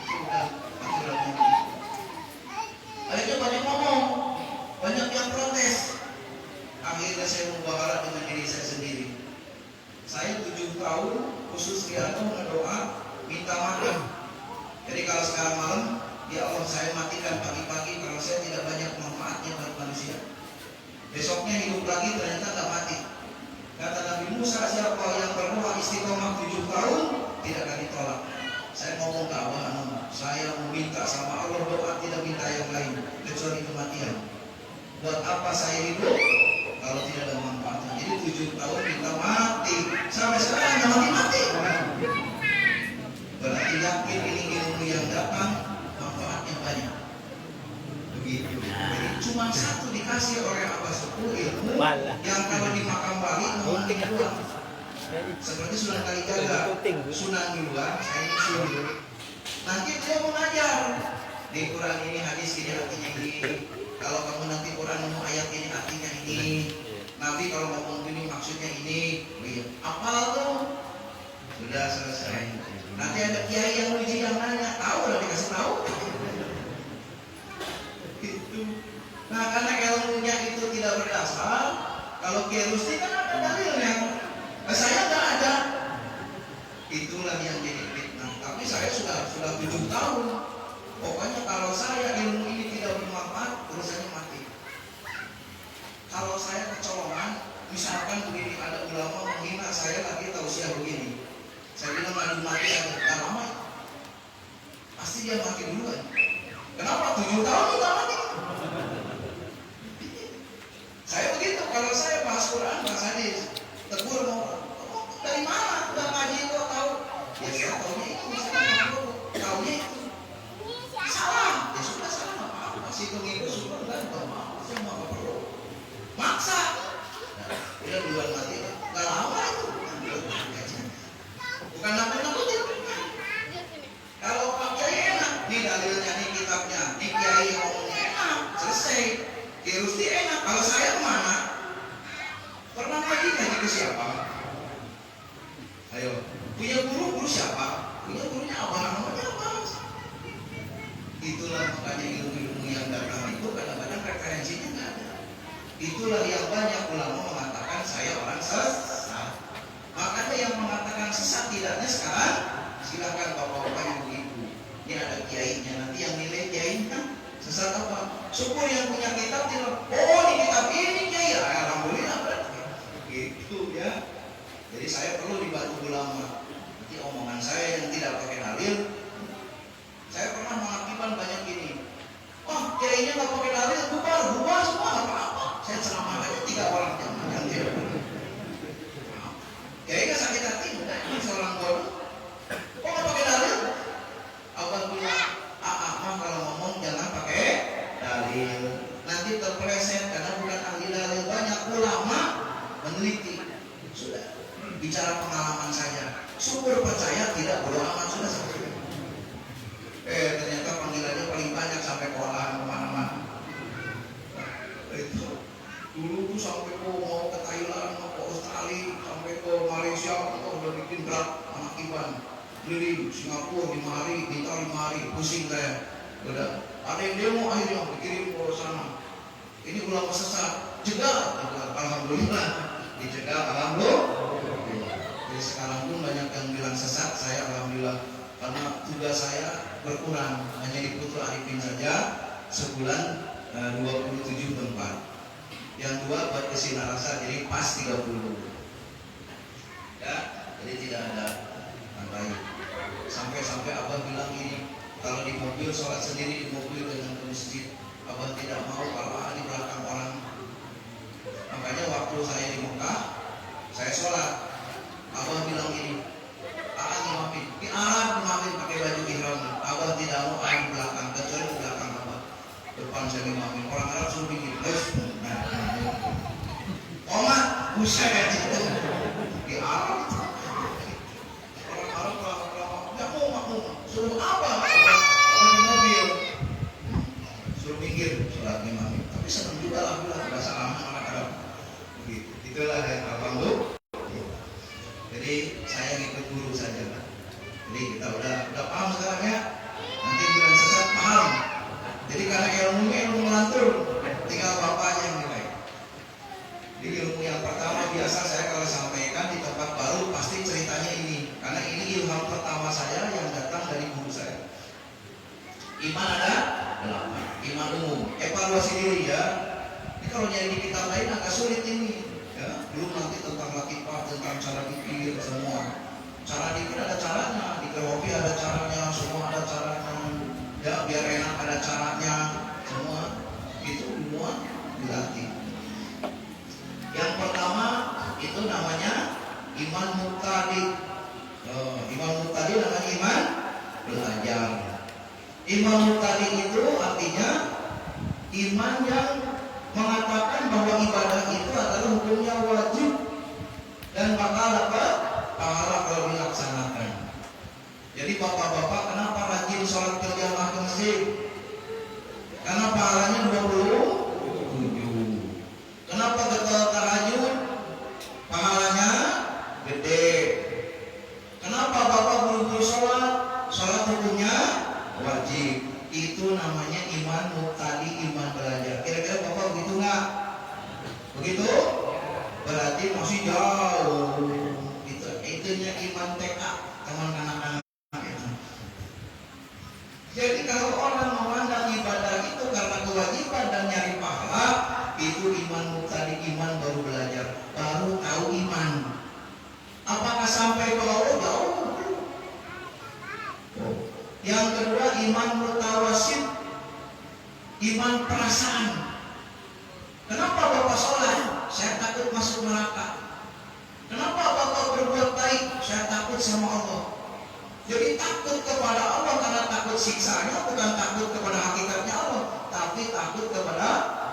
Sudah, akhirnya ngomong. Akhirnya banyak ngomong, banyak yang protes. Akhirnya saya mubahalah dengan diri saya sendiri. Saya 7 tahun khusus Rianto berdoa menjelang malam, ya Allah saya matikan pagi-pagi kalau saya tidak banyak manfaatnya buat manusia. Besoknya hidup lagi ternyata nggak mati. Kata Nabi Musa, siapa yang berdoa istiqomah 7 tahun tidak akan ditolak. Saya ngomong ke Allah, saya meminta sama Allah doa tidak minta yang lain kecuali kematian. Buat apa saya hidup kalau tidak ada manfaatnya? Jadi 7 tahun minta mati, sampai sekarang nggak mati-mati. Berarti yakin ini ilmu yang datang manfaatnya banyak. Begitu. Jadi cuma satu dikasih oleh Abah Sepuh ilmu yang kalau di makam Bali ngomongin doang. Seperti Sunan Kalijaga, Sunan duluan, saya nyusul. Nanti dia mengajar. Di Quran ini hadis ini artinya ini. Kalau kamu nanti Quran nemu ayat ini artinya ini. Nabi kalau ngomong ini maksudnya ini. Apal tuh? Sudah selesai. Nanti ada kiai yang uji yang nanya, tahu udah dikasih tahu. Itu. Nah karena ilmunya itu tidak berdasar, kalau Kiai Rusti kan ada dalilnya. Saya nggak ada. Itulah yang jadi fitnah. Tapi saya sudah 7 tahun. Pokoknya kalau saya ilmu ini tidak bermanfaat, urusannya mati. Kalau saya kecolongan, misalkan begini ada ulama menghina saya lagi tausiah begini. Saya bilang adu mati agak lama. Pasti dia mati duluan. Kenapa 7 tahun kita mati? Saya begitu. Kalau saya bahas Quran, bahas hadis, tegur mau dari mana? Udah ngaji kok tahu? Ya saya tahunya itu, saya tahunya itu. Salah, ya sudah salah nggak apa-apa. Masih itu sudah enggak mau, saya nggak perlu. Maksa. Dia duluan mati, nggak lama itu. Bukan nakut-nakutin. Kalau Pak Kiai enak, nih dalilnya, nih kitabnya, nih Kiai ngomongnya enak, selesai. Kiai Rusti enak. Kalau saya kemana? Pernah ngaji ke siapa? Ayo, punya guru siapa? Punya gurunya apa? Namanya apa? Itulah makanya ilmu-ilmu yang datang itu kadang-kadang referensinya nggak ada. Itulah yang banyak ulama mengatakan saya orang sesat. Makanya yang mengatakan sesat tidaknya sekarang silakan bapak-bapak ibu-ibu. Ini ada kiainya, nanti yang nilai kiainya sesat apa? Syukur yang punya kitab bilang, oh di kitab ini kiai, alhamdulillah berarti. Gitu ya. Jadi saya perlu dibantu ulama. Nanti omongan saya yang tidak pakai dalil. Saya pernah mengakibat banyak ini. Oh kiainya nggak pakai dalil, bubar semua nggak apa-apa. Saya ceramah aja 3 orang yang tidak. Kiai nggak sakit hati, enggak. Ini seorang bodoh. Kok nggak pakai dalil? Abang bilang, mah kalau ngomong jangan pakai dalil. Nanti terpeleset karena bukan ahli dalil. Banyak ulama meneliti. Sudah bicara pengalaman saja. Syukur percaya tidak bodoh amat sudah selesai. Ternyata panggilannya paling banyak sampai kewalahan kemana-mana. Itu dulu tuh sampai mau ke Thailand, mau ke Australia, sampai ke Malaysia, udah bikin berat anak Iban. Keliling Singapura 5 hari, minta 5 hari, pusing saya. Udah ada yang demo akhirnya dikirim ke sana. Ini ulama sesat, jegal. Alhamdulillah, dijegal, alhamdulillah. Jadi sekarang pun banyak yang bilang sesat, saya alhamdulillah karena tugas saya berkurang, hanya di Putra Arifin saja sebulan 27 tempat. Yang 2 buat kesinar rasa, jadi pas 30. Ya, jadi tidak ada baik. Sampai abang bilang ini, kalau di mobil sholat sendiri di mobil dengan ke masjid, abang tidak mau kalau di belakang orang. Makanya waktu saya di Mekah, saya sholat, abang bilang ini, ngimamin, di Arab ngimamin pakai baju ihram, abang tidak mau di belakang, kecuali di belakang abang. Depan saya ngimamin, orang Arab suruh bikin, Omat, buset itu di Arab. Suruh apa? Orang di mobil suruh mikir sholat imam. Tapi senang juga lah bilang bahasa anak Arab. Begitu. Itulah yang abang lu. Jadi saya ngikut guru saja lah. Jadi kita udah paham sekarang ya. Nanti bilang sesat paham. Jadi karena ilmu melantur, tinggal bapak aja yang nilai. Jadi ilmu yang pertama biasa saya Iman ada 8. Iman umum. Evaluasi diri ya. Ini kalau nyari di kitab lain agak sulit ini. Ya, belum nanti tentang lakifah, tentang cara pikir semua. Cara dikir ada caranya, dikir hobi ada caranya, semua ada caranya. Ya, biar enak ada caranya, semua itu semua dilatih. Yang pertama itu namanya iman muqtadi. Iman muqtadi namanya iman belajar. Iman muqtadi itu artinya iman yang mengatakan bahwa ibadah itu adalah hukumnya wajib dan bakal dapat pahala kalau dilaksanakan. Jadi bapak-bapak kenapa rajin sholat berjamaah ke masjid? Karena pahalanya 27. Kenapa getol tahajud? Pahalanya gede. Kenapa bapak buru-buru sholat? Sholat hukumnya wajib. Itu namanya iman muqtadi, iman belajar. Kira-kira bapak begitu nggak? Begitu? Berarti masih jauh. Itunya iman TK, teman anak-anak. Jadi kalau orang memandang ibadah itu karena kewajiban dan nyari pahala, itu iman muqtadi, iman baru belajar, baru tahu iman. Apakah sampai ke Allah? Jauh. Yang kedua iman mutawasid, iman perasaan. Kenapa bapak sholat? Saya takut masuk neraka. Kenapa bapak berbuat baik? Saya takut sama Allah. Jadi takut kepada Allah karena takut siksanya, bukan takut kepada hakikatnya Allah, tapi takut kepada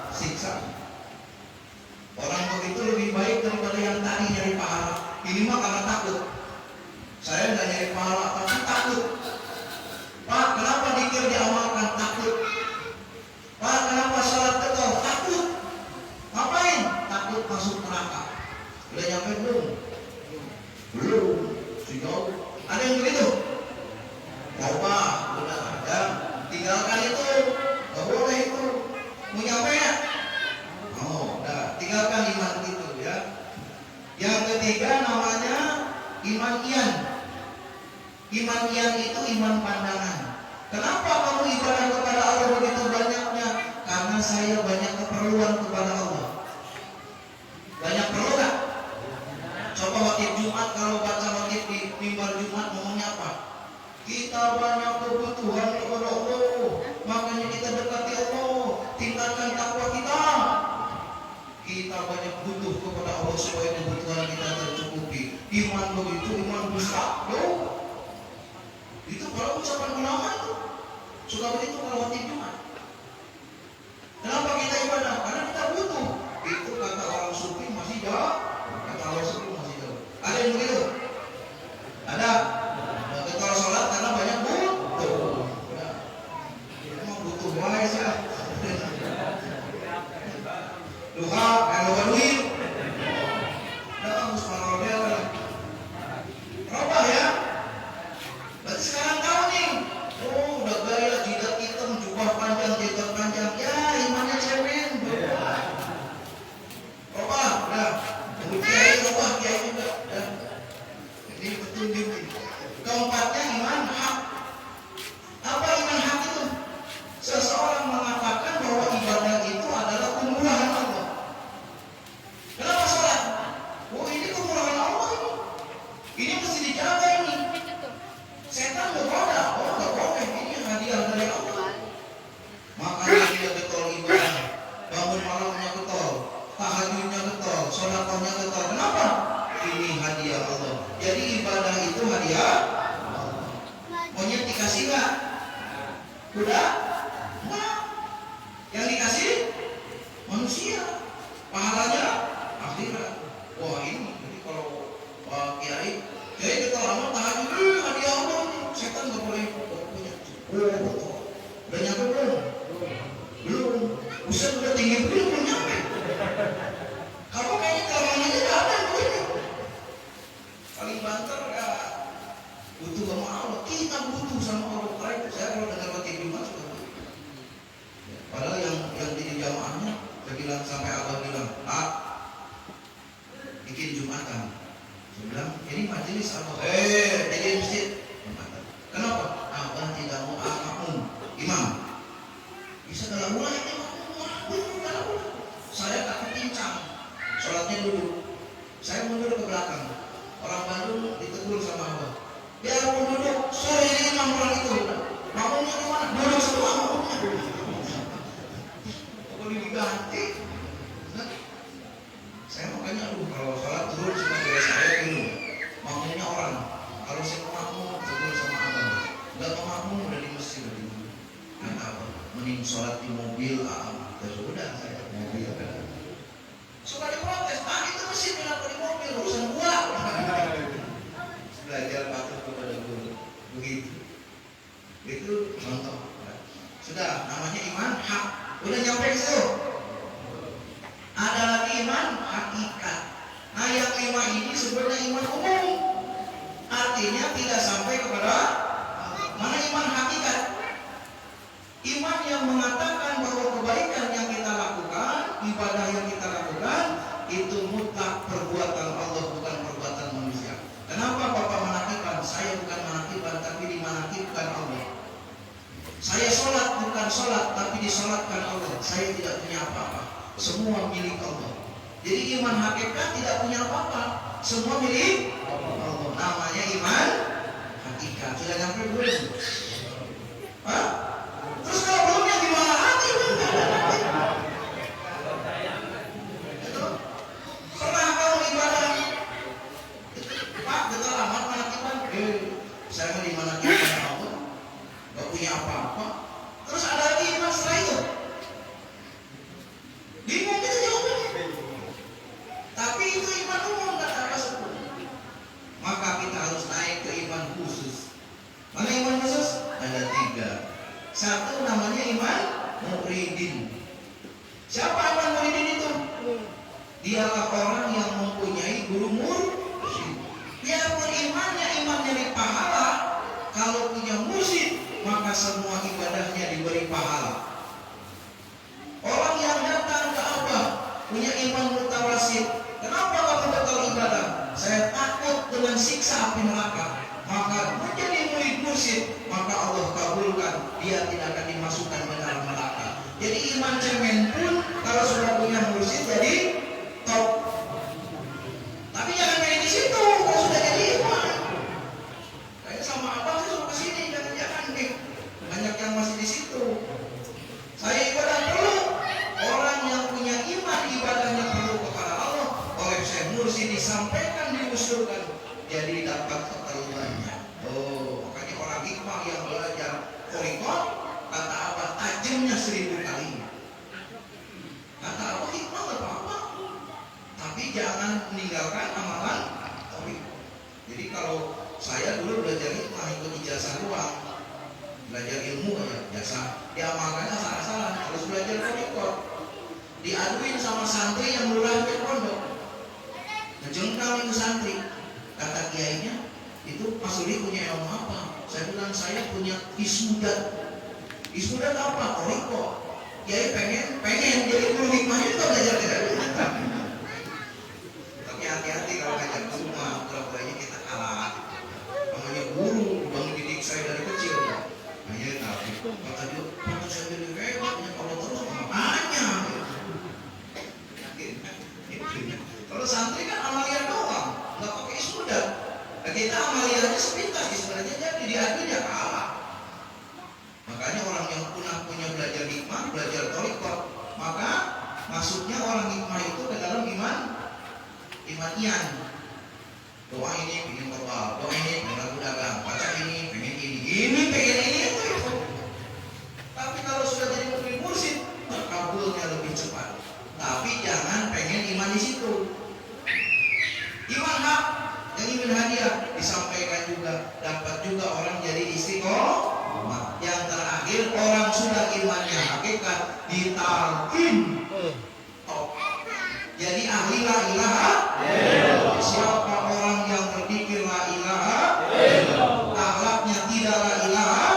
siksa. Orang begitu lebih baik daripada yang tadi nyari pahala. Ini mah karena takut. Saya nggak nyari pahala, tapi takut. Pak, kenapa dikir diamalkan? Takut. Pak, kenapa sholat betul? Takut. Ngapain? Takut masuk neraka. Udah nyampe belum? Belum. Sejauh. Ada yang begitu? Coba, udah ada. Tinggalkan itu. Gak boleh itu. Mau nyampe ya? Oh, udah. Tinggalkan iman itu ya. Yang ketiga namanya iman iyan. Iman iyan itu iman pandangan. Kenapa kamu ibadah kepada Allah begitu banyaknya? Karena saya banyak keperluan kepada Allah. Banyak perlu gak? Coba khotib Jumat, kalau baca khotib di mimbar Jumat ngomongnya apa? Kita banyak kebutuhan kepada Allah, makanya kita dekati Allah, tingkatkan takwa kita. Kita banyak butuh kepada Allah supaya kebutuhan kita tercukupi. Iman begitu, iman besar. Itu kalau ucapan ulama itu suka begitu kalau khotib Jumat. Kenapa kita ibadah? Karena kita butuh. Itu kata orang sufi masih jauh. Kata orang sufi masih jauh. Ada yang begitu? Ada. Kalau sholat karena banyak butuh. Emang butuh banget sih. Duha, kalau duit. Dah harus paralel lah. Robah ya. Berarti sekarang tahu nih. Oh, udah gaya jidat hitam, jubah panjang, jidat panjang. Ya, imannya cemen. Robah, udah. Kiai robah, kiai juga. Ya. Jadi petunjuk. Keempatnya iman hak. Apa iman hak itu? Seseorang mengatakan bahwa ibadah itu adalah kemurahan Allah. Kenapa sholat? Oh, ini kemurahan Allah ini. Ini mesti dijaga ini. Setan bergoda. Oh, nggak boleh. Ini hadiah dari Allah. Makanya dia getol ibadah. Bangun malamnya getol. Tahajudnya getol. Sholatnya getol. Kenapa? Ini hadiah Allah. Jadi ibadah itu hadiah. Monyet dikasih nggak? Kuda? Nggak. Yang dikasih manusia. Pahalanya akhirat. Wah ini. Jadi kalau kiai kita lama tahajud, hadiah Allah ini. Setan nggak boleh punya. Oh, udah nyampe belum? Belum. Ustaz udah tinggi belum nyampe. Kamu kayaknya kelamaan aja nggak ada yang begini. Paling banter ya butuh sama Allah. Kita butuh sama Allah. Saya kalau dengar khotib Jumat suka butuh. Padahal yang di jamaahnya saya bilang sampai abah bilang, Pak, bikin Jumatan. Saya bilang, ini majelis apa? Jadi masjid Jumatan. Kenapa? Abah tidak mau makmum. imam. Bisa dalam mulai saya tak kepincang, sholatnya duduk. Saya mundur ke belakang. Orang Bandung ditegur sama abah. Biarpun duduk, sore imam orang itu. Makmumnya gimana? Duduk semua makmumnya. Boleh diganti. Nah, saya makanya kalau sholat turun cuma dari saya dulu. Makmumnya orang. Kalau saya ke makmum, tegur sama abah. Enggak ke makmum udah di masjid dulu. Kata abah, mending sholat di mobil. Ya sudah saya mobil. Suka diprotes, itu masjid kenapa di mobil? Urusan gua. Belajar patuh kepada guru. Begitu. Itu contoh. Sudah, namanya iman hak. Udah nyampe ke situ. Ada lagi iman hakikat. Nah, yang iman ini sebenarnya iman umum. Artinya tidak sampai kepada mana iman hakikat. Iman yang mengatakan bahwa kebaikan yang kita lakukan, ibadah yang kita lakukan, itu mutlak perbuatan Allah, bukan perbuatan manusia. Kenapa Bapak menafikan? Saya bukan menafikan, tapi dimanakibkan Allah. Saya sholat bukan sholat, tapi disolatkan Allah. Saya tidak punya apa-apa, semua milik Allah. Jadi iman hakikat tidak punya apa-apa, semua milik Allah. Namanya iman hakikat. Sudah nyampe belum? Hah? Terus kalau belum yang gimana hati? Pernah kalau ibadah Pak, getar amat manakiban. Saya mau dimanakiban Allah, gak punya apa-apa. Terus ada lagi iman setelah itu. Bingung kita jawabnya. Tapi itu iman umum, gak ada sebut. Maka kita harus naik ke iman khusus. Mana iman khusus? Ada 3. Satu namanya iman muridin. Siapa iman muridin itu? Dialah orang yang mempunyai guru mursyid. Biarpun imannya iman dari pahala, kalau punya mursyid maka semua ibadahnya diberi pahala. Orang yang datang ke Abah punya iman mutawasid. Kenapa kamu batal ibadah? Saya takut dengan siksa api neraka. Maka menjadi murid mursyid, maka Allah kabulkan, dia tidak akan dimasukkan ke dalam neraka. Jadi iman cemen pun kalau sudah punya mursyid jadi top. Tapi jangan main di situ kalau sudah jadi iman. Kayak sama abang sih suruh kesini, jangan nih. Banyak yang masih di situ. Saya ibadah perlu. Orang yang punya iman ibadahnya perlu kepada Allah. Oleh Syekh Mursyid disampaikan, diusulkan, jadi dapat keterulannya. Oh, makanya orang hikmah yang belajar Qorikot, kata Abah, tajamnya 1000 kali. Kata Abah, hikmah gak apa-apa, tapi jangan meninggalkan amalan Qorikot. Jadi kalau saya dulu belajar hikmah ikut ijazah luar, belajar ilmu ya biasa, diamalkannya salah-salah. Harus belajar Qorikot, diaduin sama santri yang lurahnya pondok, ngejengkal itu santri. Kata kiainya, itu Mas Uli punya ilmu apa? Saya bilang, saya punya ismudat. Ismudat apa? Qorikot. Kiai pengen jadi guru hikmahnya juga belajar tidak. Tapi hati-hati kalau ngajak guru mah, pura-puranya kita kalah. Namanya guru, bang didik saya dari kecil. Hanya tapi kata dia, kata saya jadi hebatnya kalau terus makanya. Kalau santri kan amalia doang, nggak pakai ismudat. Kita amaliannya sepintas, sebenarnya jadi diadu ya kalah. Makanya orang yang punya belajar hikmah, belajar Qorikot, maka masuknya orang hikmah itu ke dalam iman ian. Doa ini pengen tebal, doa ini pengen lagu dagang, baca ini pengen ini pengen ini itu. Tapi kalau sudah jadi murid mursyid, terkabulnya lebih cepat. Tapi jangan pengen iman di situ. Iman hak yang ingin hadiah disampaikan juga, dapat juga orang jadi istiqomah. Yang terakhir, orang sudah imannya hakikat ditalkin. Jadi ahli la ilaha. Siapa orang yang berzikir la ilaha, akhlaknya tidak la ilaha,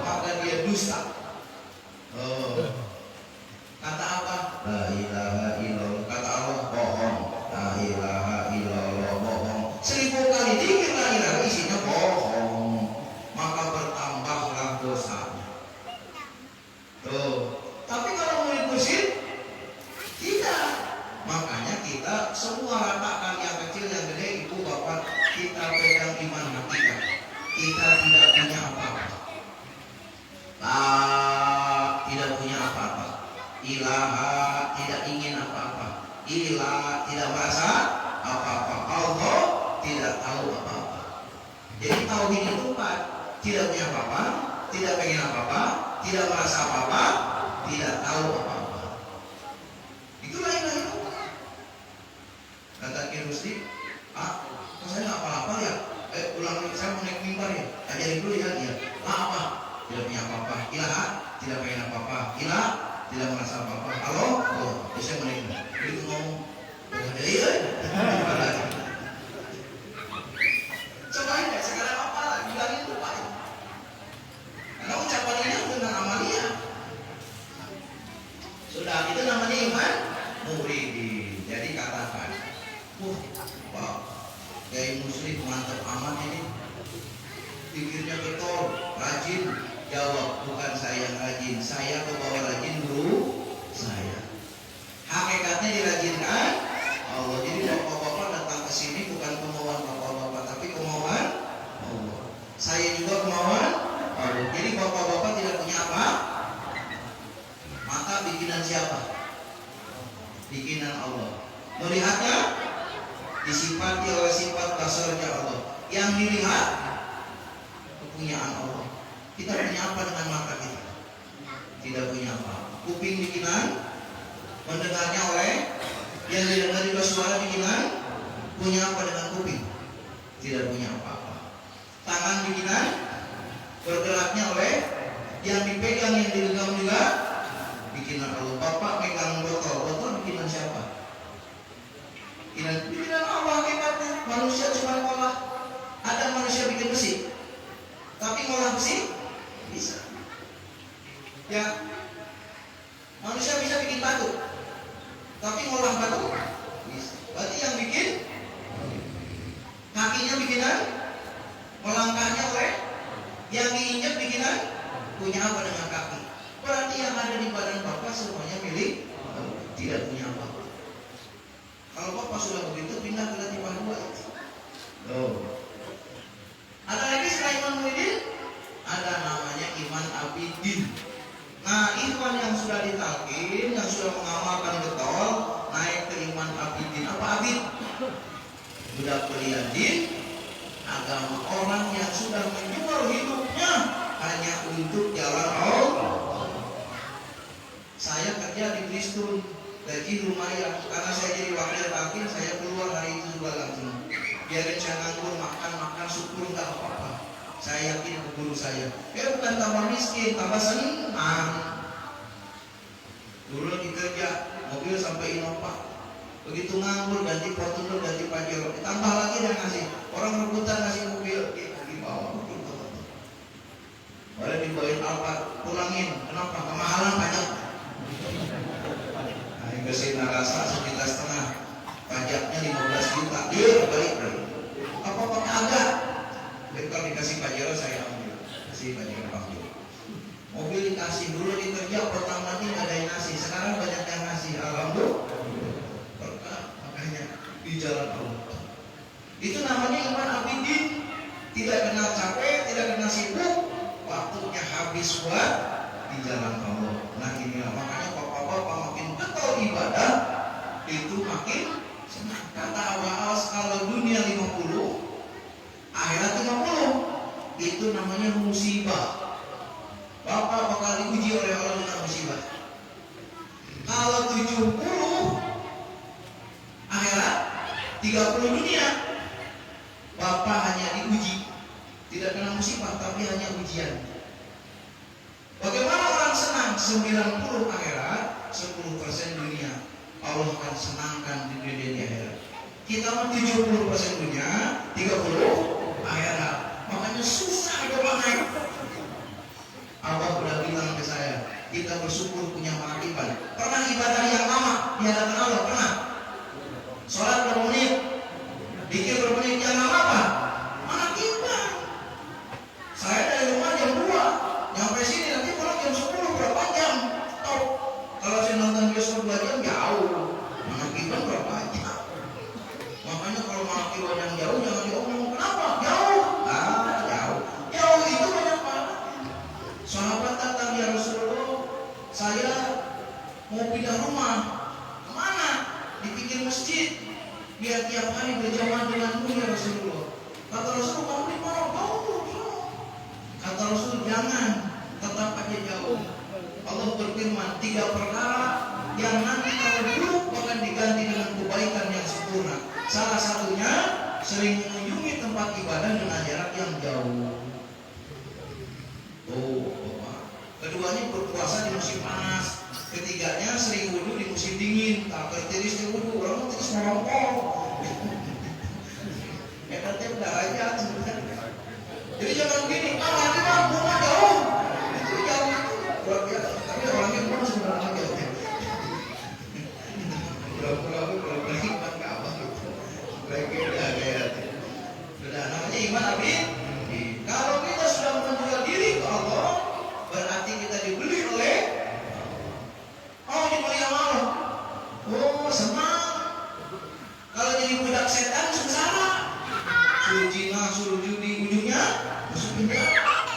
maka dia dusta. Kata apa? La ilaha illallah. Kata Allah, bohong. La ilaha illallah, bohong. 1000 kali dikir la ilaha, isinya bohong. Maka bertambahlah dosanya. ilaha tidak ingin apa-apa, ilah tidak merasa apa-apa, Allah tidak tahu apa-apa. Jadi tauhid itu Pak, tidak punya apa-apa, tidak pengen apa-apa, tidak merasa apa-apa, tidak tahu apa-apa. Itulah ilah itu. Kata Ki Rusdi, kok saya nggak apa-apa ya? Ulang, saya mau naik mimbar ya, ajarin dulu ya dia. Apa? Tidak punya apa-apa, ilah tidak pengen apa-apa, ilah tidak merasa apa-apa. Halo, bisa menikmati. Begitu ngomong, iya. Cobain deh, sekarang apa lah, bilangin lupa. Karena ucapan ini dengan amalia. Sudah, itu namanya iman muridin. Jadi katakan, Pak, Kiai Muslim mantap amat ini. Pikirnya betul, rajin. Jawab, bukan saya yang rajin, saya ke bawah rajin guru saya. Hakikatnya dirajinkan Allah. Jadi bapak-bapak datang ke sini bukan kemauan bapak-bapak, tapi kemauan Allah. Saya juga kemauan Allah. Jadi bapak-bapak tidak punya apa? Mata bikinan siapa? Bikinan Allah. Melihatnya disifati oleh sifat dasarnya Allah. Yang dilihat kepunyaan Allah. Kita punya apa dengan mata kita? Tidak punya apa. Kuping bikinan, mendengarnya oleh yang didengar juga suara bikinan. Punya apa dengan kuping? Tidak punya apa-apa. Tangan bikinan, bergeraknya oleh yang dipegang, yang digenggam juga bikinan Allah. Bapak pegang botol bikinan siapa? Bikinan Allah. Hebatnya manusia cuma ngolah. Ada manusia bikin besi, tapi ngolah besi bisa. Ya, manusia bisa bikin batu, tapi ngolah batu bisa. Berarti yang bikin kakinya bikinan, melangkahnya oleh yang diinjak bikinan. Punya apa dengan kaki? Berarti yang ada di badan Bapak semuanya milik, tidak punya apa-apa. Kalau Bapak sudah begitu, pindah ke latihan 2. Ada lagi selain iman muridin, ada namanya iman abidin. Nah, iman yang sudah ditalkin, yang sudah mengamalkan betul, naik ke iman abidin. Apa abid? Sudah kuliah din agama, orang yang sudah menjual hidupnya hanya untuk jalan Allah. Saya kerja di Kristen, gaji lumayan. Karena saya jadi wakil talkin, saya keluar hari itu juga langsung. Biarin saya nganggur, makan syukur nggak apa-apa. Saya yakin ke guru saya, bukan tambah miskin, tambah senang. Dulu lagi kerja, mobil sampai Innova. Begitu nganggur, ganti Fortuner, ganti Pajero. Ditambah lagi dia ngasih. Orang rebutan ngasih mobil, di bawah mobil. Boleh dibawain Alphard, pulangin. Kenapa? Kemahalan pajak. Nah, ke sini rasa 1,5 juta. Pajaknya 15 juta. Dia balik. Apa pakai agak? Kalau dikasih Pajero saya ambil, kasih Pajero ambil. Mobil dikasih, dulu di kerja pertama ini nggak ada yang ngasih, sekarang banyak yang ngasih. Alhamdulillah. Berkah, makanya di jalan Allah. Itu namanya iman abidin. Tidak kenal capek, tidak kenal sibuk, waktunya habis buat di jalan Allah. Nah inilah makanya bapak-bapak makin betul ibadah itu makin senang. Kata Awas, kalau dunia 50, akhirat 50, itu namanya musibah. Bapak bakal diuji oleh Allah dengan musibah. Kalau 70 akhirat, 30 dunia, Bapak hanya diuji, tidak kena musibah tapi hanya ujian. Bagaimana orang senang? 90 akhirat, 10% dunia. Allah akan senangkan di dunia di akhirat. Kita mah 70% dunia, 30 akhirat. Makanya susah banget. Abah udah bilang ke saya, kita bersyukur punya makiban. Pernah ibadah yang lama di hadapan Allah? Pernah? Sholat berapa menit? Dikir berapa menit? Yang lama apa? Makiban. Saya dari rumah jam 2, nyampe sini nanti pulang jam 10, berapa jam? Oh, kalau saya nonton bioskop 2 jam jauh. Makiban berapa jam? Makanya kalau makiban yang jauh jangan diomong. Kenapa? Jauh. Jauh itu banyak banget. Sahabat datang, ya Rasulullah, saya setiap hari berjamaah denganmu ya Rasulullah. Kata Rasul, kamu di mana? Jauh. Kata Rasul, jangan, tetap aja jauh. Allah berfirman, 3 perkara yang nanti kalau buruk akan diganti dengan kebaikan yang sempurna. Salah satunya sering mengunjungi tempat ibadah dengan jarak yang jauh. Keduanya berpuasa di musim panas. Ketiganya sering wudhu di musim dingin. Tak tertiris di wudhu, orang terus merokok. Nanti udah aja sebenarnya. Jadi jangan begini, nanti rumah jauh. Itu jauh itu luar biasa. Tapi orangnya pun sebenarnya jauh. Pulau-pulau hikmat ke apa gitu. Mereka udah kayak sudah namanya iman abid. Kalau kita sudah menjual diri ke Allah, berarti kita dibeli oleh dibeli yang mau. Senang. Kalau jadi budak setan sengsara. Suruh Cina, suruh judi, ujungnya masuk penjara.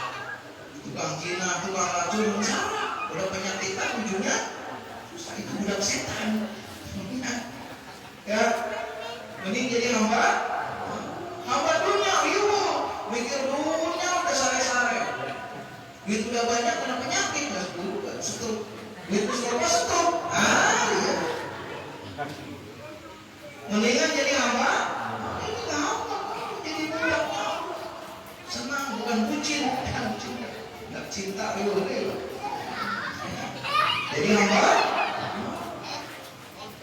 Tukang Cina, tukang racun, sengsara. Udah penyakitan, ujungnya susah. Itu budak setan. Ya, mending jadi hamba dunia, riuh. Mikir dunia udah sare-sare. Duit udah banyak kena penyakit, nggak setruk. Duit berapa setruk? Iya. Mendingan jadi hamba. Ini nggak hamba, jadi budak. Senang, bukan bucin. Nggak cinta, riuh. Jadi hamba.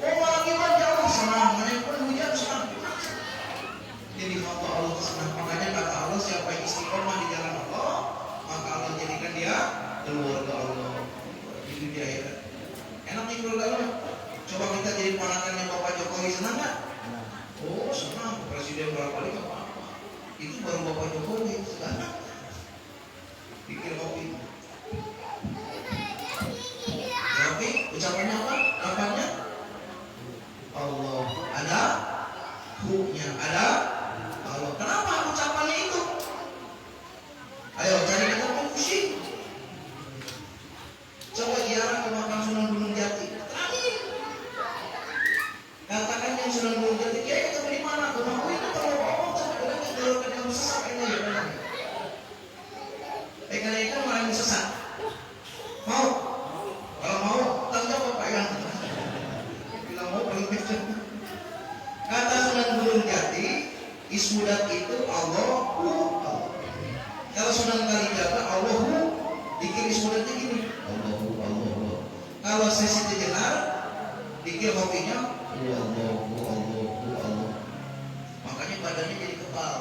Lagi jauh senang, pun hujan senang. Jadi hamba Allah senang. Makanya kata Allah, siapa yang istiqomah di jalan Allah, maka Allah jadikan dia keluarga Allah. Itu dia ya. Enak nih keluarga Allah. Coba kita jadi ponakannya Bapak Jokowi, senang nggak? Senang. Presiden berapa kali nggak apa-apa. Itu baru Bapak Jokowi. Senang. Pikir kopi. Tapi ucapannya apa? Apanya? Allah ada huknya, ada Allah. Kenapa ucapannya itu? Ayo cari kata pusing. Coba ziarah ke makam Sunan Gunung Jati. Terakhir katakan yang Sunan Gunung Jati, kira ketemu di mana? Rumahku ini kalau ngomong sampai bilang gelorkan yang sesat ini ya. Ikan malah yang sesat. Mau? Kalau mau, tangga bapak yang kata Sunan Gunung Jati, Ismudat itu Allahu. Kalau Sunan Kalijaga Allahu, dikir Ismudatnya gini, Allahu. Kalau sesi Jenar, dikir hobinya Allah. Makanya badannya jadi kebal.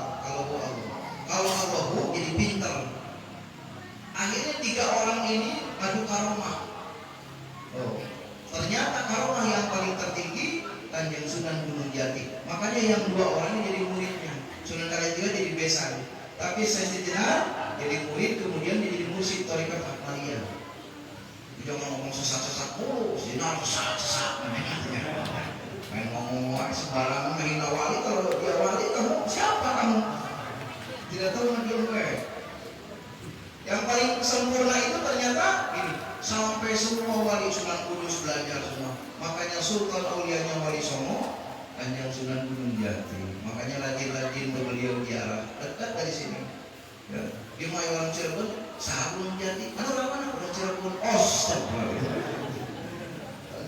Kalau Allahu jadi pinter. Akhirnya 3 orang ini adu karomah. Ternyata karomah yang paling tertinggi Kanjeng Sunan Gunung Jati. Makanya yang 2 orang ini jadi muridnya. Sunan Kalijaga jadi besan. Tapi Sesi Jenar jadi murid, kemudian dia jadi mursyid Thariqat Ahmadiyah. Jangan ngomong sesat-sesat mulu. Jenar sesat. Main ngomong sembarangan menghina wali. Kalau dia wali, kamu siapa kamu? Tidak tahu nama dia. Yang paling sempurna itu ternyata ini. Sampai semua wali Sunan Kudus belajar semua. Makanya Sultan Aulianya Wali Songo Kanjeng Sunan Gunung Jati. Makanya rajin-rajin beliau ziarah dekat dari sini. Ya. Di Mayoran Cirebon, Gunung Jati. Mana orang Cirebon?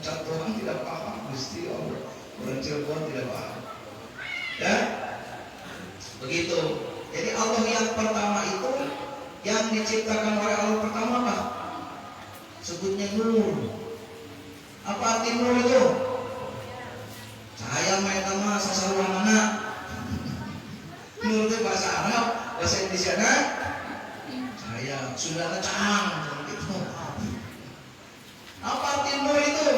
Cat orang tidak paham, Gusti Allah. Orang Cirebon tidak paham. Ya, begitu. Jadi Allah yang pertama itu yang diciptakan oleh Allah pertama apa? Sebutnya nur. Apa arti nur itu? Cahaya metama sasaruanana. Nur itu bahasa Arab, bahasa Indonesia cahaya, Sundana cahang gitu. Apa arti nur itu?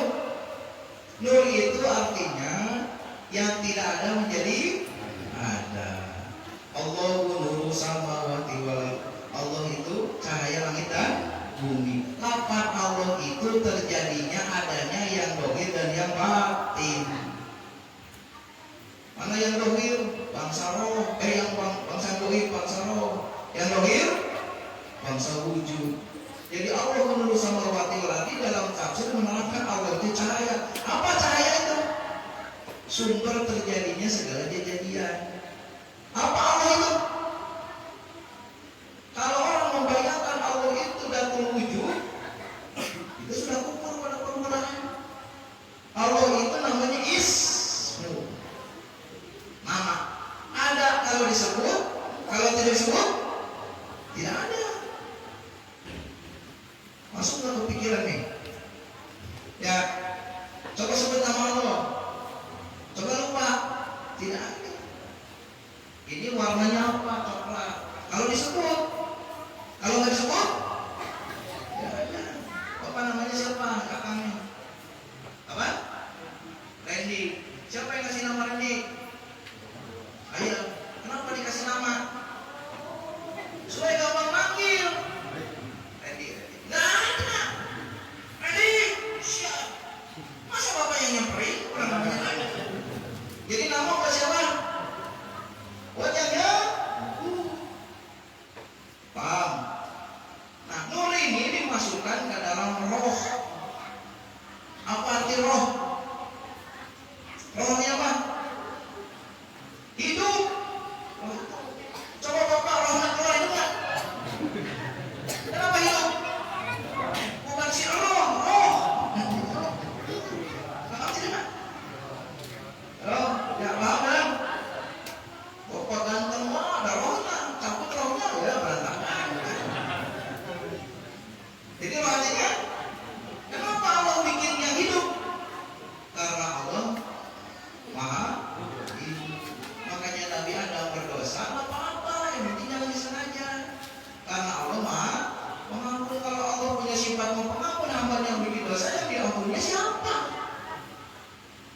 Nur itu artinya yang tidak ada menjadi ada. Allahu nuru samawati wal. Allah itu cahaya langit dan bumi. Kapan Allah itu terjadinya adanya yang dohir dan yang batin? Mana yang dohir? Bangsa roh. Yang bangsa dohir, bangsa roh. Yang dohir? Bangsa wujud. Jadi Allah menurut samawati wal dalam tafsir menerangkan Allah itu cahaya. Apa cahaya itu? Sumber terjadinya segala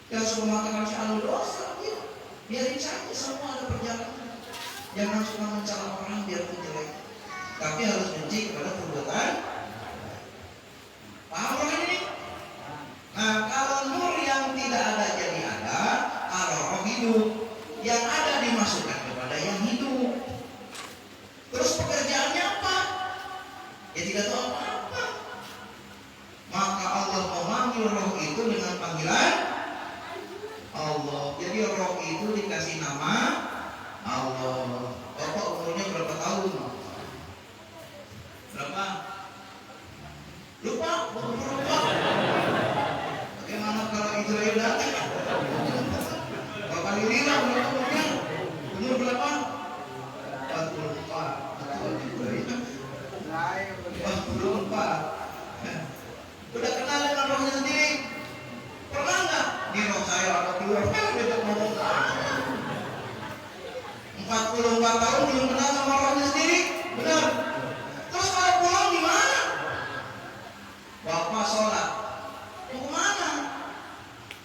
Yang suka mengatakan anu dosa, ya, biarin saja semua ada perjalanan. Jangan suka mencela orang biarpun jelek, tapi harus benci kepada perbuatan. Paham orang ini? Nah, kalau nur yang tidak ada jadi ada, roh hidup, yang ada dimasukkan kepada yang hidup. Terus pekerjaannya apa? Ya tidak tahu apa-apa. Maka Allah memanggil roh itu dengan panggilan Allah. Jadi roh itu dikasih nama Allah. Bapak umurnya berapa tahun? Berapa? Lupa? Lupa? Bagaimana kalau Israel datang? Bapak Lirila berapa umurnya? Umur berapa? 44. 44. Udah kenal dengan rohnya sendiri? Pernah nggak? Di roh saya ada keluar, besok ngomong 44 tahun belum kenal sama rohnya sendiri? Benar? Terus kalau pulang di mana? Bapak sholat, mau kemana?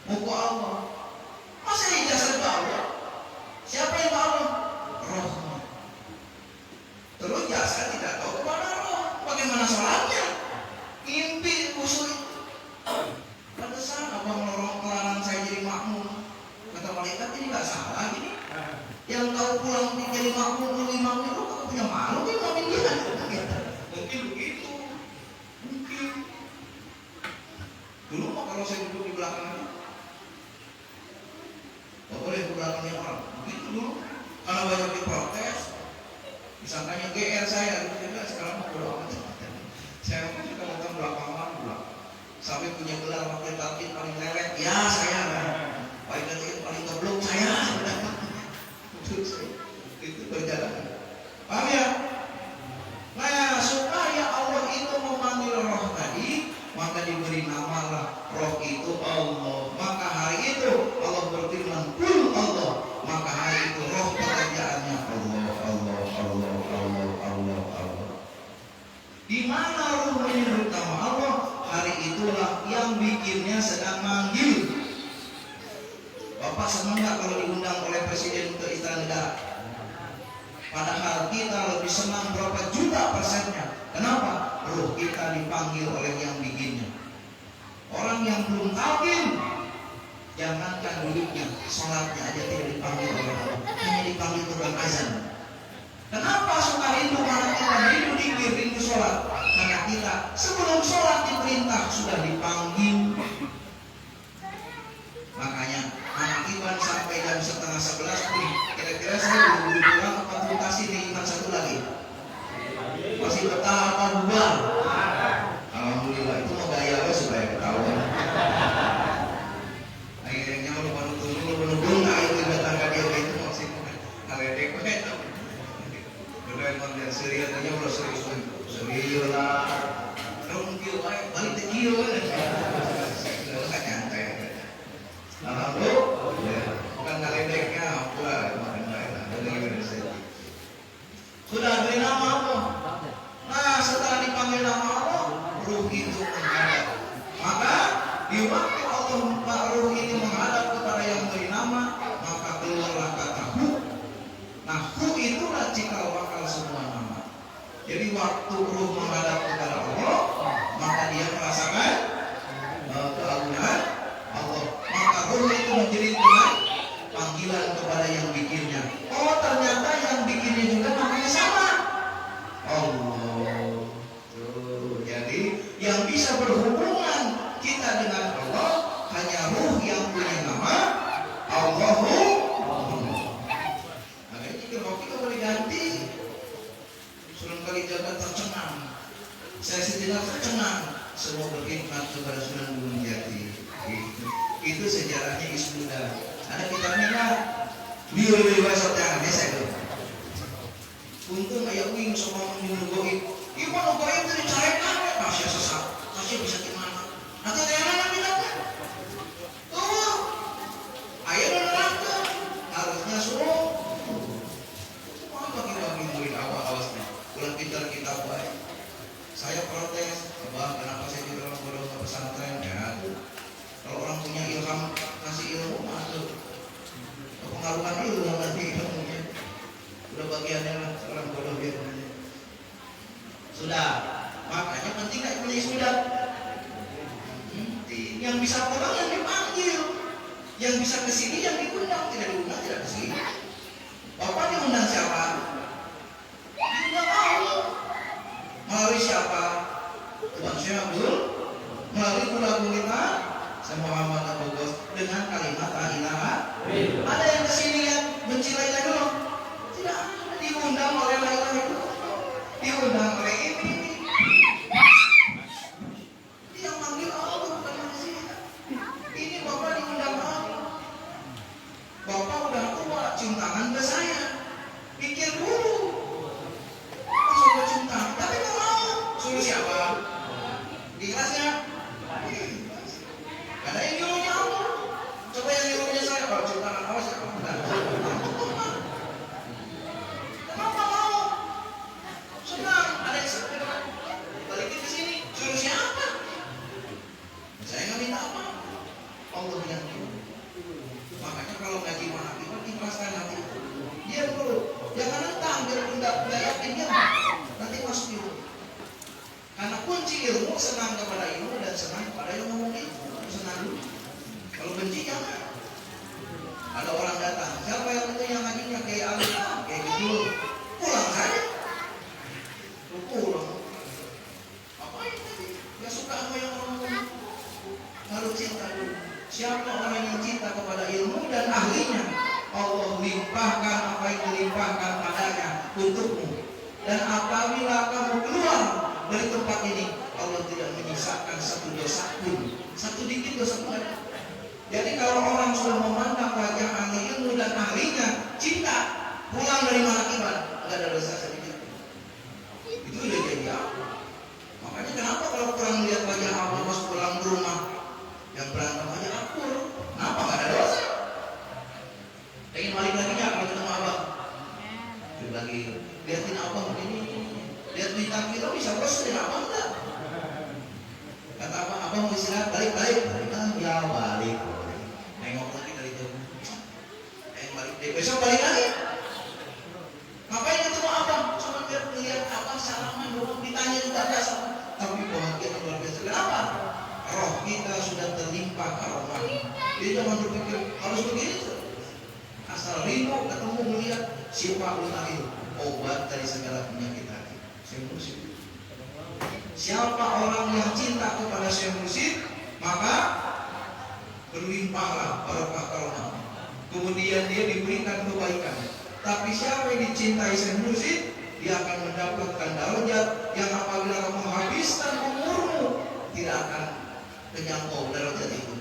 Mau ke Allah. Masa ijazah ke Allah? Siapa yang ke Allah? Roh. Terus jasa tidak tahu kepada roh. Bagaimana sholatnya? Mimpi khusus. Pantesan abang melarang saya jadi makmum. Kata malaikat ini nggak salah ini. Yang tahu pulang jadi makmum lu imamnya lu kagak punya malu kan imamin dia. Mungkin begitu. Mungkin. Dulu mah kalau saya duduk di belakangnya, nggak boleh di belakangnya orang. Begitu dulu. Karena banyak diprotes. Disangkanya GR saya. Sekarang mau bodo amat. Saya pun suka datang belakangan pulang. Sampai punya gelar wakil talqin paling lelet, ya saya. Paling lelet paling goblok saya. Itu berjalan. Paham ya? Nah, supaya Allah itu memanggil roh tadi, maka diberi namalah roh itu Allah. Maka hari itu Allah berfirman, "Qul Allah." Maka hari itu roh pekerjaannya Allah, Allah, Allah, Allah, Allah, Allah. Di mana roh menyebut nama Allah, hari itulah yang bikinnya sedang manggil. Bapak senang nggak kalau diundang oleh presiden untuk istana negara? Padahal kita lebih senang berapa juta persennya. Kenapa? Roh kita dipanggil oleh yang bikinnya. Orang yang belum talqin, jangankan duduknya, sholatnya aja tidak dipanggil oleh Allah, hanya dipanggil tukang azan. Kenapa suka rindu karena kita rindu dikir, rindu sholat? Karena kita sebelum sholat diperintah sudah dipanggil. Makanya anak Iwan sampai jam 10:30 pun kira-kira saya buru-buru pulang apa perlu kasih nih Iwan satu lagi? Masih betah apa bubar? Alhamdulillah, itu mau gaya supaya ketahuan. Akhirnya lupa nunggu nggak itu datang ke dia itu masih ngaledek banget. Udah emang dia serius aja udah serius lah. Rungkil balik ke kio kan nyantai. Alhamdulillah, bukan ngaledeknya apa sudah beri nama Allah. Nah, setelah dipanggil nama Allah, ruh itu menghadap. Maka di waktu Allah ruh itu menghadap kepada yang beri nama, maka keluarlah kata hu. Nah, hu itulah cikal bakal semua nama. Jadi waktu ruh menghadap kepada Allah, maka dia merasakan keagungan Allah. Maka ruh itu menjadi panggilan kepada yang bikinnya. Oh, ternyata yang bikinnya juga namanya sama, Allah. Jadi yang bisa berhubungan kita dengan Allah hanya ruh yang punya nama Allahu. Nah, ini kalau kita boleh ganti, Sunan Kalijaga tercengang, saya setidaknya tercengang, semua berkhidmat kepada Sunan Gunung Jati. Itu sejarahnya Ismuda. Ada kitabnya lah. Biar bahasa tangan saya tuh. Untung ayah wing sama menunggu goib. Gimana goib itu dicarekan ya? Masih sesat. Masih bisa gimana? Nanti ada kitabnya. Tuh. Ayah neraka. Harusnya suruh. Cuma bagi-bagi murid awas-awasnya. Ulang pintar kitab baik. Saya protes. Abah, kenapa saya di dalam bodoh ke pesantren? Ya. Kalau orang punya ilham, kasih Yang bisa pulang yang dipanggil, yang bisa kesini yang diundang, tidak diundang tidak kesini. Bapak diundang siapa? Diundang Allah. Melalui siapa? Tuhan Syekh Abdul, melalui guru kita Syekh Muhammad Abu Ghos dengan kalimat la ilaha. Ada yang kesini yang benci la ilaha illallah? Tidak ada. Diundang oleh la ilaha illallah, diundang oleh ini. Yang manggil Allah bukan manusia. Ini Bapak diundang Allah. Bapak udah tua, cium tangan ke saya. Pikir dulu. Coba cium tangan, tapi nggak mau. Suruh siapa? Di kelasnya? Ada yang nyuruhnya Allah. Coba yang nyuruhnya saya. Kalau cium tangan awas ya. Kenapa mau? Senang. Ada yang senang. Balikin ke sini. Suruh siapa? Saya nggak minta apa. Allah yang nyuruh. Makanya kalau ngaji mana ikhlaskan hati. Dia dulu. Jangan nentang. Biar tidak yakin dia. Nanti masuk ilmu. Karena kunci ilmu senang kepada ilmu dan senang kepada yang ngomong ilmu. Senang dulu. Kalau benci jangan. Ada orang datang, siapa yang itu yang ngajinya kayak Alina, kayak gitu. Pulang saja. Lu pulang. Apain tadi? Gak suka sama yang ngomong. Harus cinta dulu. Siapa orang yang cinta kepada ilmu dan ahlinya, Allah limpahkan apa yang dilimpahkan padanya untukmu. Dan apabila kamu keluar dari tempat ini, Allah tidak menyisakan satu dosa pun, satu dikit dosa pun. Jadi kalau orang sudah memandang wajah ahli ilmu dan ahlinya cinta, pulang dari Manakiban nggak ada dosa sedikit. Itu udah jadi apa? Makanya kenapa kalau kurang lihat wajah Allah pas pulang ke rumah yang berantem aja akur, kenapa nggak ada dosa? Pengen balik lagi nggak kalau ketemu abang? Lagi liatin abang ini, lihat bintang kita bisa bosan abang enggak? Kata abang mau istirahat, balik. Ya balik. Nengok lagi dari jauh. Balik. Besok balik lagi. Ngapain ketemu abang? Cuma biar melihat abang salaman, dulu ditanya juga biasa. Tapi bahagia luar biasa. Kenapa? Roh kita sudah terlimpah karomah. Dia jangan berpikir harus begitu. Asal rindu ketemu melihat siapa ulahil, obat dari segala penyakit hati. Syekh Mursyid. Siapa orang yang cinta kepada Syekh Mursyid, maka berlimpahlah barokah karomah. Kemudian dia diberikan kebaikan. Tapi siapa yang dicintai Syekh Mursyid, dia akan mendapatkan darajat yang apabila kamu habiskan umurmu tidak akan menjangkau darajat itu.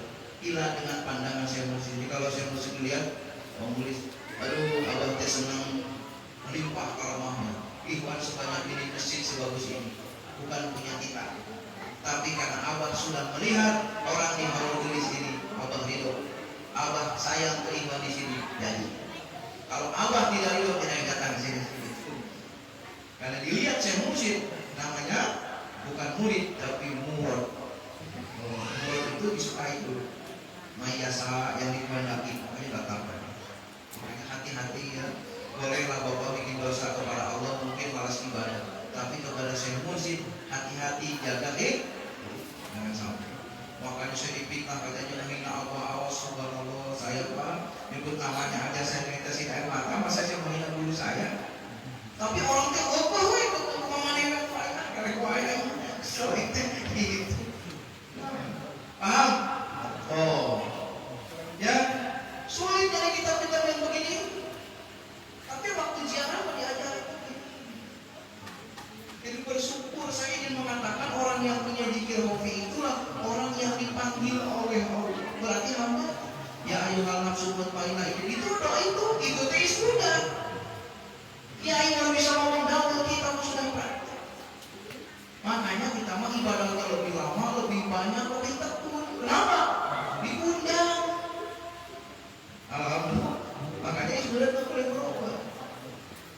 Ila dengan pandangan Syekh Mursyid. Jadi kalau Syekh Mursyid melihat menulis, aduh abang teh senang melimpah karomahnya. Ikhwan sebanyak ini, masjid sebagus ini, bukan punya kita. Tapi karena abang sudah melihat orang di Maulidis ini, abang ridho, abang sayang ke ikhwan di sini. Jadi kalau abang tidak ridho, tidak yang datang ke sini. Karena dilihat Syekh Mursyid, namanya bukan murid tapi murad. Murad itu disukai dulu. Mayasa yang dikehendaki, makanya datang. Makanya hati-hati ya. Bolehlah Bapak bikin dosa kepada Allah, mungkin malas ibadah. Tapi kepada Syekh Mursyid, hati-hati, jaga jangan sampai. Makanya saya dipitnah katanya menghina Allah, awas subhanallah. Saya Pak, nyebut namanya aja saya ngetesin air mata, masa saya menghina guru saya? Tapi orang teh apa we ketemu mamane wae karek wae so itu gitu. Paham? Oh. Ya, sulit dari kitab-kitab yang begini. Tapi waktu ziarah diajarin begini. Jadi bersyukur saya ingin mengatakan orang yang punya zikir hofi itulah orang yang dipanggil oleh Allah. Berarti hamba ya ayuhal nafsu mutmainnah itu doa itu teis sudah. Ya yang bisa ngomong dahulu kita sudah praktek. Makanya kita mah ibadah lebih lama, lebih banyak, lebih tekun. Kenapa? Diundang. Alhamdulillah. Makanya sudah tak boleh berubah.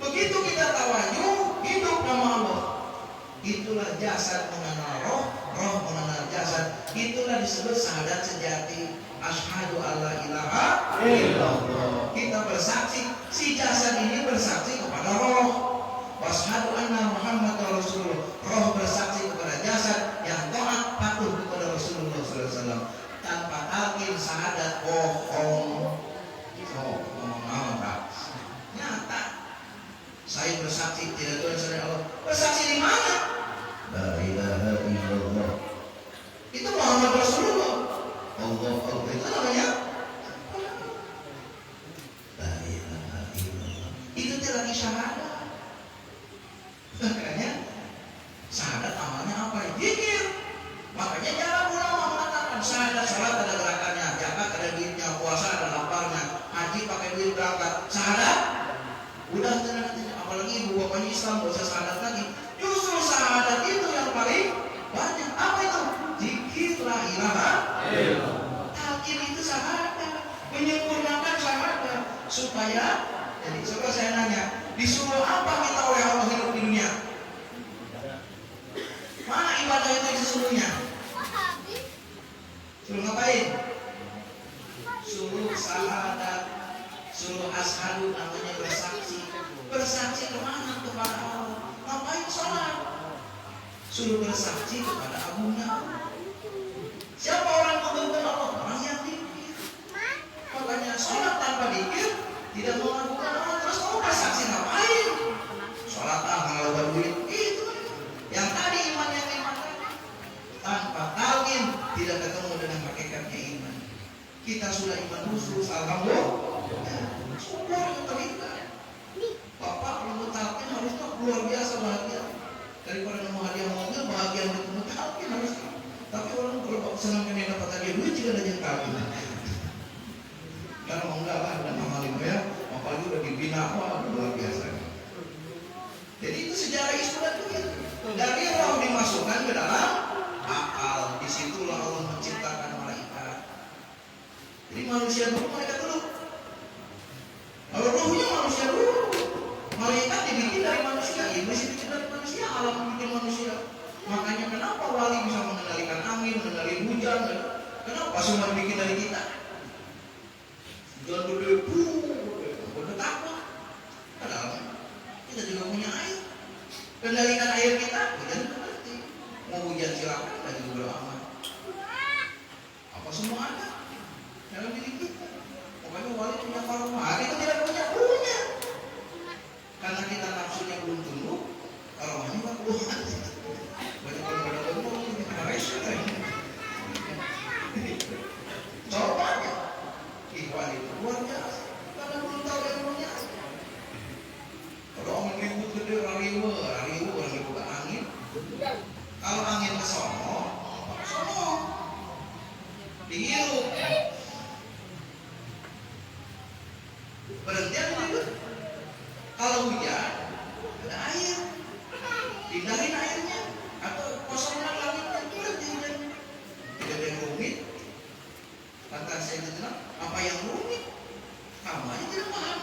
Begitu kita tawajuh, hidup nama Allah. Itulah jasad mengenal roh, roh mengenal jasad. Itulah disebut syahadat sejati. Asyhadu alla ilaha illallah. Kita bersaksi, si jasad ini bersaksi kepada roh. Wasyhadu anna Muhammadar Rasulullah. Roh bersaksi kepada jasad yang taat patuh kepada Rasulullah sallallahu alaihi wasallam. bohong. Oh, ngomong apa? Nyata. Saya bersaksi tidak Tuhan selain Allah. Bersaksi di mana? La ilaha illallah. Itu Muhammad Rasulullah. Allah itu namanya la ilaha illallah. Itu dia lagi syahadat. Makanya syahadat amalnya apa? Zikir. Makanya jangan ulama mengatakan syahadat salat ada gerakannya, zakat ada duitnya, puasa ada laparnya, haji pakai duit berangkat. Syahadat udah tenang, apalagi ibu bapaknya Islam gak usah syahadat lagi. Justru syahadat itu yang paling banyak. Apa itu? Zikir la ilaha illallah. Talqin itu syahadat, menyempurnakan syahadat supaya. Jadi coba saya nanya, disuruh apa kita oleh Allah hidup di dunia? Mana ibadah itu sesungguhnya? Suruh ngapain? Suruh syahadat, suruh ashadu, namanya bersaksi. Bersaksi kemana? Kepada Allah. Ngapain sholat? Suruh bersaksi kepada agungnya Allah. Siapa orang mengagungkan Allah? Orang yang dikir. Makanya sholat tanpa dikir tidak mengagungkan Allah. Terus kamu bersaksi ngapain? Sholat mengagungkan duit itu. Yang tadi iman yang iman tanpa talqin tidak ketemu dengan hakikatnya iman. Kita sudah iman khusus, alhamdulillah. Syukur yang terlibat. Bapak kalau talqin harusnya luar biasa bahagia. Daripada nemu hadiah mobil bahagia bertemu talqin harusnya. Tapi orang kalau bapak senang kena dapat hadiah duit juga ada yang talqin. Karena enggak lah, ada mahalin ya. Apalagi udah dibina, wah luar biasa. Jadi itu sejarah Islam itu. Dari roh dimasukkan ke dalam akal. Disitulah Allah menciptakan malaikat. Jadi manusia dulu, malaikat dulu. Kalau rohnya manusia dulu. Malaikat dibikin dari manusia, iblis dibikin dari manusia, alam dibikin manusia. Makanya kenapa wali bisa mengendalikan angin, mengendalikan hujan? Kenapa semua dibikin dari kita? Hujan berdebu, berdetak. Padahal kita juga punya air. Kendalikan air kita, hujan berarti. Mau hujan silakan, dan juga aman. Apa semua ada dalam diri kita. Pokoknya wali punya karomah, kita tidak punya. Karena kita nafsunya belum tumbuh, karomahnya nggak keluar. Banyak orang pada ngomong, kita rasa kan. Coba aja, ikhwan itu luar biasa. Karena belum tahu ilmunya. Kalau angin ribut gede, rariwe orang dibuka angin. Kalau angin ke sono, dihirup. Berhenti atau ribut? Kalau hujan, ada air. Pindahin airnya. Atau kosongkan langitnya, berhenti hujannya. Tidak ada yang rumit. Lantas saya bilang, apa yang rumit? Kamu aja tidak paham.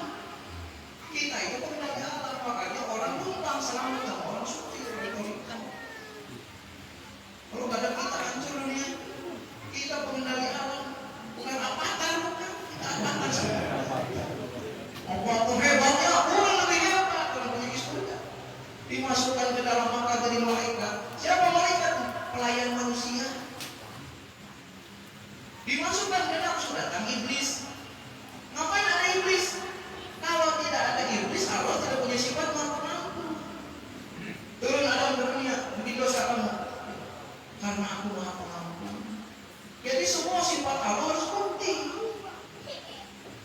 Kita itu pengendali alam, makanya orang tumpang selamat sama orang suci. Kalau gak ada kita hancur dunia. Kita pengendali alam, bukan apatan, bukan. Kita apatan saja. Apa hebatnya, bukan lebih hebat. Kalau punya istrinya dimasukkan ke dalam maka dari malaikat. Siapa malaikat? Pelayan manusia. Dimasukkan ke dalam datang iblis. Ngapain ada iblis? Kalau tidak ada iblis, Allah tidak punya sifat mampu. Turun Adam ke dunia, bikin dosa kamu. Karena aku maha pengampun. Jadi semua sifat Allah harus penting.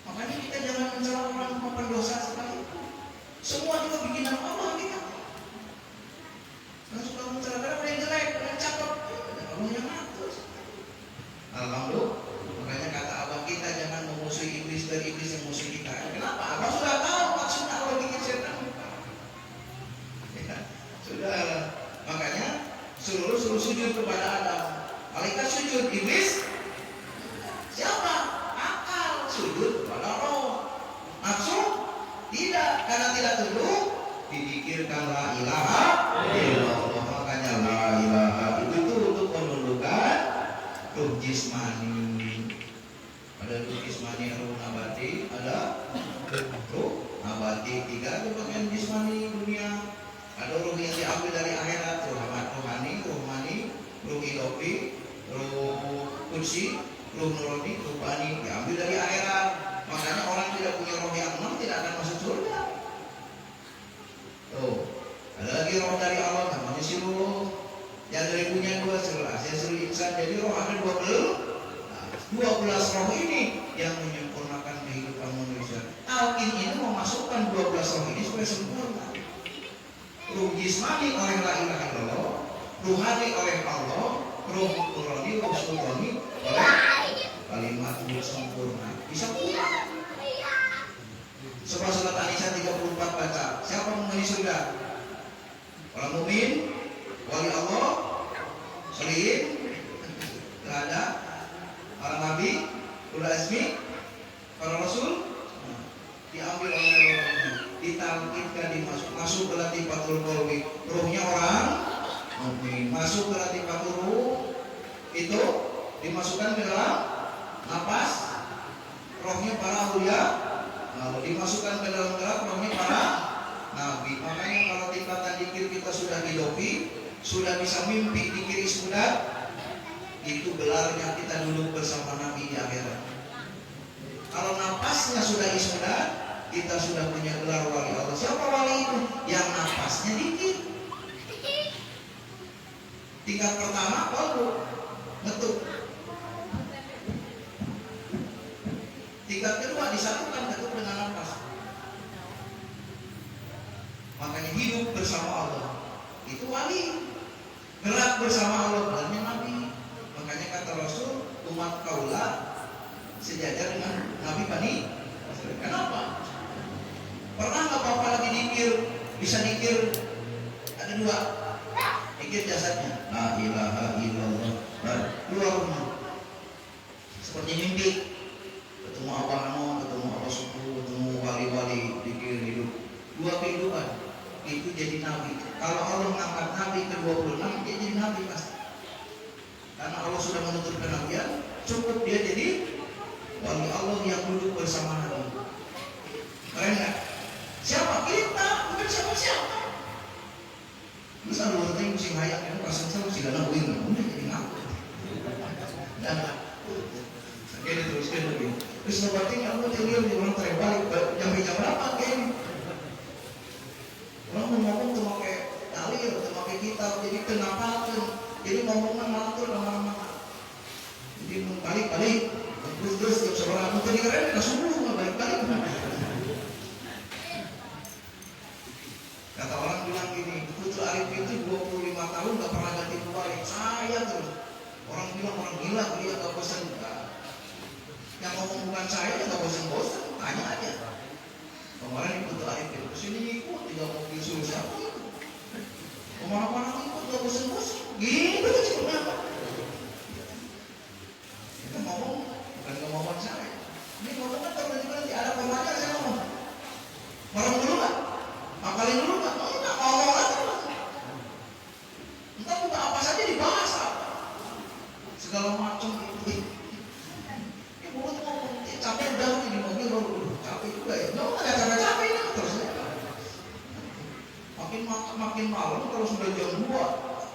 Makanya kita jangan mencela orang melakukan dosa sekali. Semua juga bikinan Allah kita. Kan suka mencela ada yang jelek, ada yang cakep, ada Allah yang ngatur. Alhamdulillah. Makanya kata abah kita jangan memusuhi iblis dari iblis yang musuh kita. Kenapa? Abah sudah tahu maksudnya Allah bikin setan. Ya, sudah. Makanya suruh sujud kepada Adam. Malaikat sujud, iblis siapa? Akal sujud kepada roh. Nafsu tidak, karena tidak tunduk dipikirkan la ilaha illallah. Makanya la ilaha itu untuk menundukkan ruh jismani. Ada ruh jismani, ruh nabati, ada ruh nabati. Tiga itu bagian jismani dunia. Ada ruh yang diambil dari akhirat, ruh rohani, ruh mani, ruh ilofi, ruh kursi, Ruh nurani, ruh bani diambil dari akhirat. Makanya orang tidak punya roh yang 6 tidak akan masuk surga. Tuh, ada lagi roh dari Allah namanya si ruh. Yang dari punya 2 sirul asya sirul insan. Jadi roh ada 12 roh ini yang menyempurnakan kehidupan manusia. Talqin ini memasukkan 12 roh ini supaya sempurna. Ruh jismani oleh la ilaha illallah, ruhani oleh Allah, ruh nurani, ruh sultani oleh kalimat sempurna. Bisa kurang. Surah surat An-Nisa 34 baca. Siapa menghuni surga? Orang mukmin, wali Allah, sholihin, tidak ada. Para nabi, ulul azmi, para rasul, diambil oleh rohnya, ditalqinkan, masuk ke latifatul qalbi. Rohnya orang mukmin masuk ke latifatul ruh, itu dimasukkan ke dalam napas rohnya para aulia, lalu dimasukkan ke dalam gerak rohnya para nabi. Makanya kalau tingkatan dikir kita sudah hidupi, sudah bisa mimpi dikir sudah, itu gelarnya kita duduk bersama nabi di akhirat. Kalau napasnya sudah ismudat, kita sudah punya gelar wali Allah. Siapa wali itu? Yang napasnya dikir. Tingkat pertama qalbu, ngetuk. Tingkat kedua disatukan ketuk dengan napas. Makanya hidup bersama Allah itu wali. Gerak bersama Allah gelarnya nabi. Makanya kata Rasul, umat kaulah sejajar dengan Nabi Bani. Kenapa? Pernah nggak Bapak lagi dikir, bisa dikir ada 2, dikir jasadnya, la ilaha illallah, keluar rumah, seperti mimpi, ketemu Abah Ano, ketemu Abah Suku, ketemu wali-wali dikir hidup, 2 kehidupan, itu jadi nabi. Kalau Allah mengangkat nabi ke 26, dia jadi nabi pasti. Karena Allah sudah menuntut kenabian, cukup dia jadi wali Allah yang duduk bersama nabi. Keren nggak? Siapa kita? Bukan siapa-siapa. Terus ada orang yang mesti ngayak, kan pasang saya mesti gana uing, udah jadi ngaku. Dan saya teruskan lagi. Terus nobatnya Allah tinggal di orang terbalik, jam berapa kayaknya? Orang mau ngomong tuh pakai tali, tuh pakai kitab, jadi kenapa tuh? Jadi ngomongnya ngatur kemana-mana. Jadi balik-balik, terus seorang aku tadi keren, langsung dulu balik-balik. Kata orang bilang gini, Putu Arif itu 25 tahun gak pernah ganti kembali. Saya terus. Orang bilang orang gila, dia gak bosan. Yang ngomong bukan saya, dia gak bosan-bosan. Tanya aja. Kemarin di Putu Arif itu kesini ikut, tidak mau disuruh siapa itu. Kemana-mana ikut, gak bosan-bosan. Gitu kan sebenarnya. Kita ngomong bukan kemauan saya. Ini ngomong kan kalau nanti ada pembaca saya ngomong. Ngomong dulu gak? Apalin dulu gak? Oh enggak, ngomong aja. Entah bukan apa saja dibahas apa. Segala macam itu. Ya mulut ngomong, capek udah di mobil baru capek juga ya. Nggak ada capek-capek ini terus ya. Makin malam kalau sudah jam 2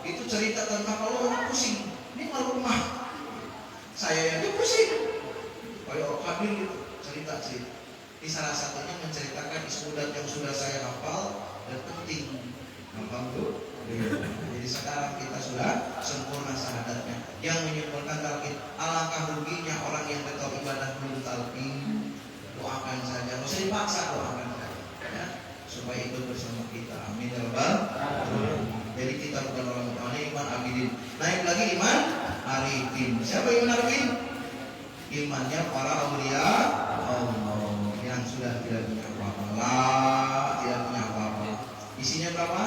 itu cerita tentang kalau orang pusing. Ini kalau rumah saya yang pusing. Kayak hadir gitu cerita. Ini salah satunya menceritakan ismudat yang sudah saya hafal dan penting. Hafal tuh. Jadi sekarang kita sudah sempurna syahadatnya. Yang menyempurnakan talqin. Alangkah ruginya orang yang betul ibadah belum talqin. Doakan saja. Nggak usah dipaksa, doakan saja. Ya, supaya ikut bersama kita. Amin ya rabbal alamin. Jadi kita bukan orang mukmin, iman abidin. Naik lagi iman arifin. Siapa iman arifin? Imannya para aulia Allah yang sudah tidak punya apa-apa, tidak punya apa-apa. Isinya berapa?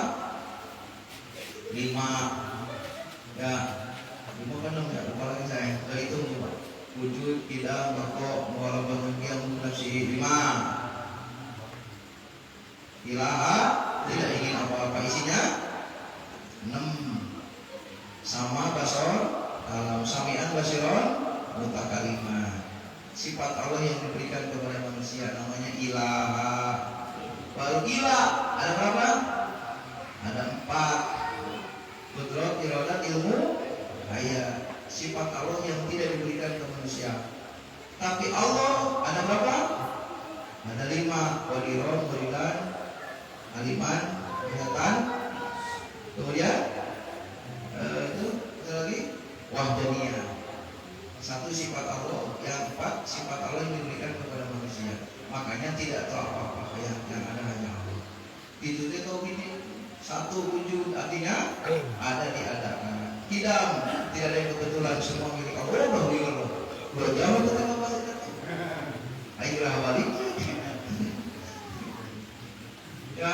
5. Ya, 5 kan dong ya, lupa lagi saya. Kita hitung coba. Wujud, tidak, bakok, muwalabah, yang nafsi 5. Ilaha, tidak ingin apa-apa. Isinya 6. Sama basor, alam sami'an basiron, mutakalimah. Sifat Allah yang diberikan kepada manusia namanya ilaha. Baru ilah ada berapa? Ada 4. Qudrat, iradat, ilmu, ayat. sifat Allah yang tidak diberikan ke manusia. Tapi Allah ada berapa? Ada 5. Qadirun, Qadiran, Aliman, Ingatan. Kemudian itu lagi Wahdaniyah. 1 sifat Allah, yang 4 sifat Allah yang diberikan kepada manusia. Makanya tidak tahu apa-apa, yang ada hanya Allah. Itu dia tahu ini 1 wujud, artinya ada diadakan. Tidak ada yang kebetulan, semua milik Allah. Udah jauh itu kan apa sih? Ayolah balik. Ya,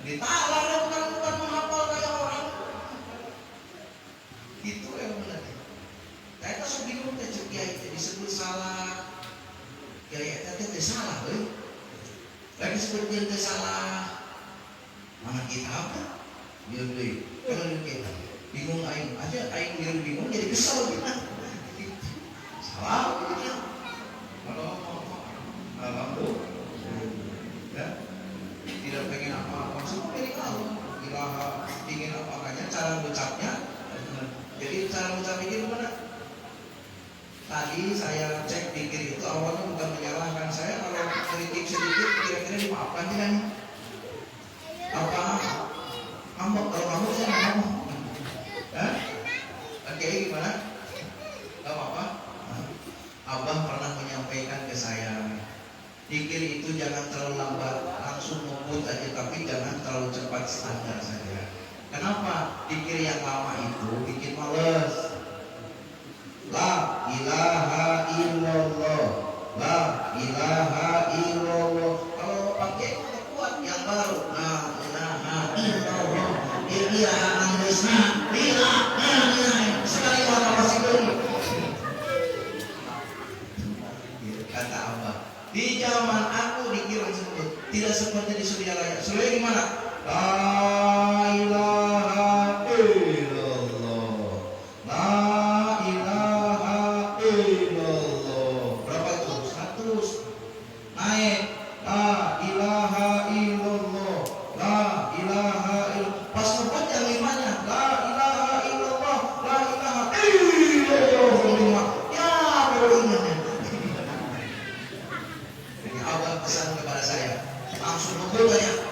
ditalar bukan menghafal kayak orang. Itu yang benar. Saya tuh bingung teh kiai disebut salah. Kiai teh salah, lagi disebut dia salah. Mana kita apa? Dia beli. Kalau dia bingung aing aja, aing dia bingung jadi kesal gitu. Salah gitu. Kalau alhamdulillah ya, tidak pengen apa-apa, semua milik Allah. Ilaha ingin apa makanya cara ucapnya. Jadi cara ucap ini gimana? Tadi saya cek pikir itu awalnya bukan menyalahkan saya, kalau kritik sedikit kira-kira dimaafkan tidak nih? Apa? Ngambek, kalau ngambek saya nggak ngomong. Oke, gimana? Gak apa-apa. Abah pernah menyampaikan ke saya, pikir itu jangan terlalu lambat, langsung ngebut aja, tapi jangan terlalu cepat, standar saja. Kenapa? Pikir yang lama itu bikin males. La ilaha illallah, la ilaha illallah. Kalau pakai kuat yang baru, la ilaha illallah, ilaha angusna, ilaha sekali orang masih beri. Kata Abah, di zaman aku dikira sebut tidak seperti di Surabaya. Surabaya gimana? La ilaha illallah, la ilaha illallah. Berapa itu? 100. Naik. La ilaha illallah, la ilaha illallah. Pas ngebut yang 5-nya, la ilaha illallah, la ilaha illallah. Ya, baru ingatnya. Abah pesan kepada saya, langsung ngebut aja.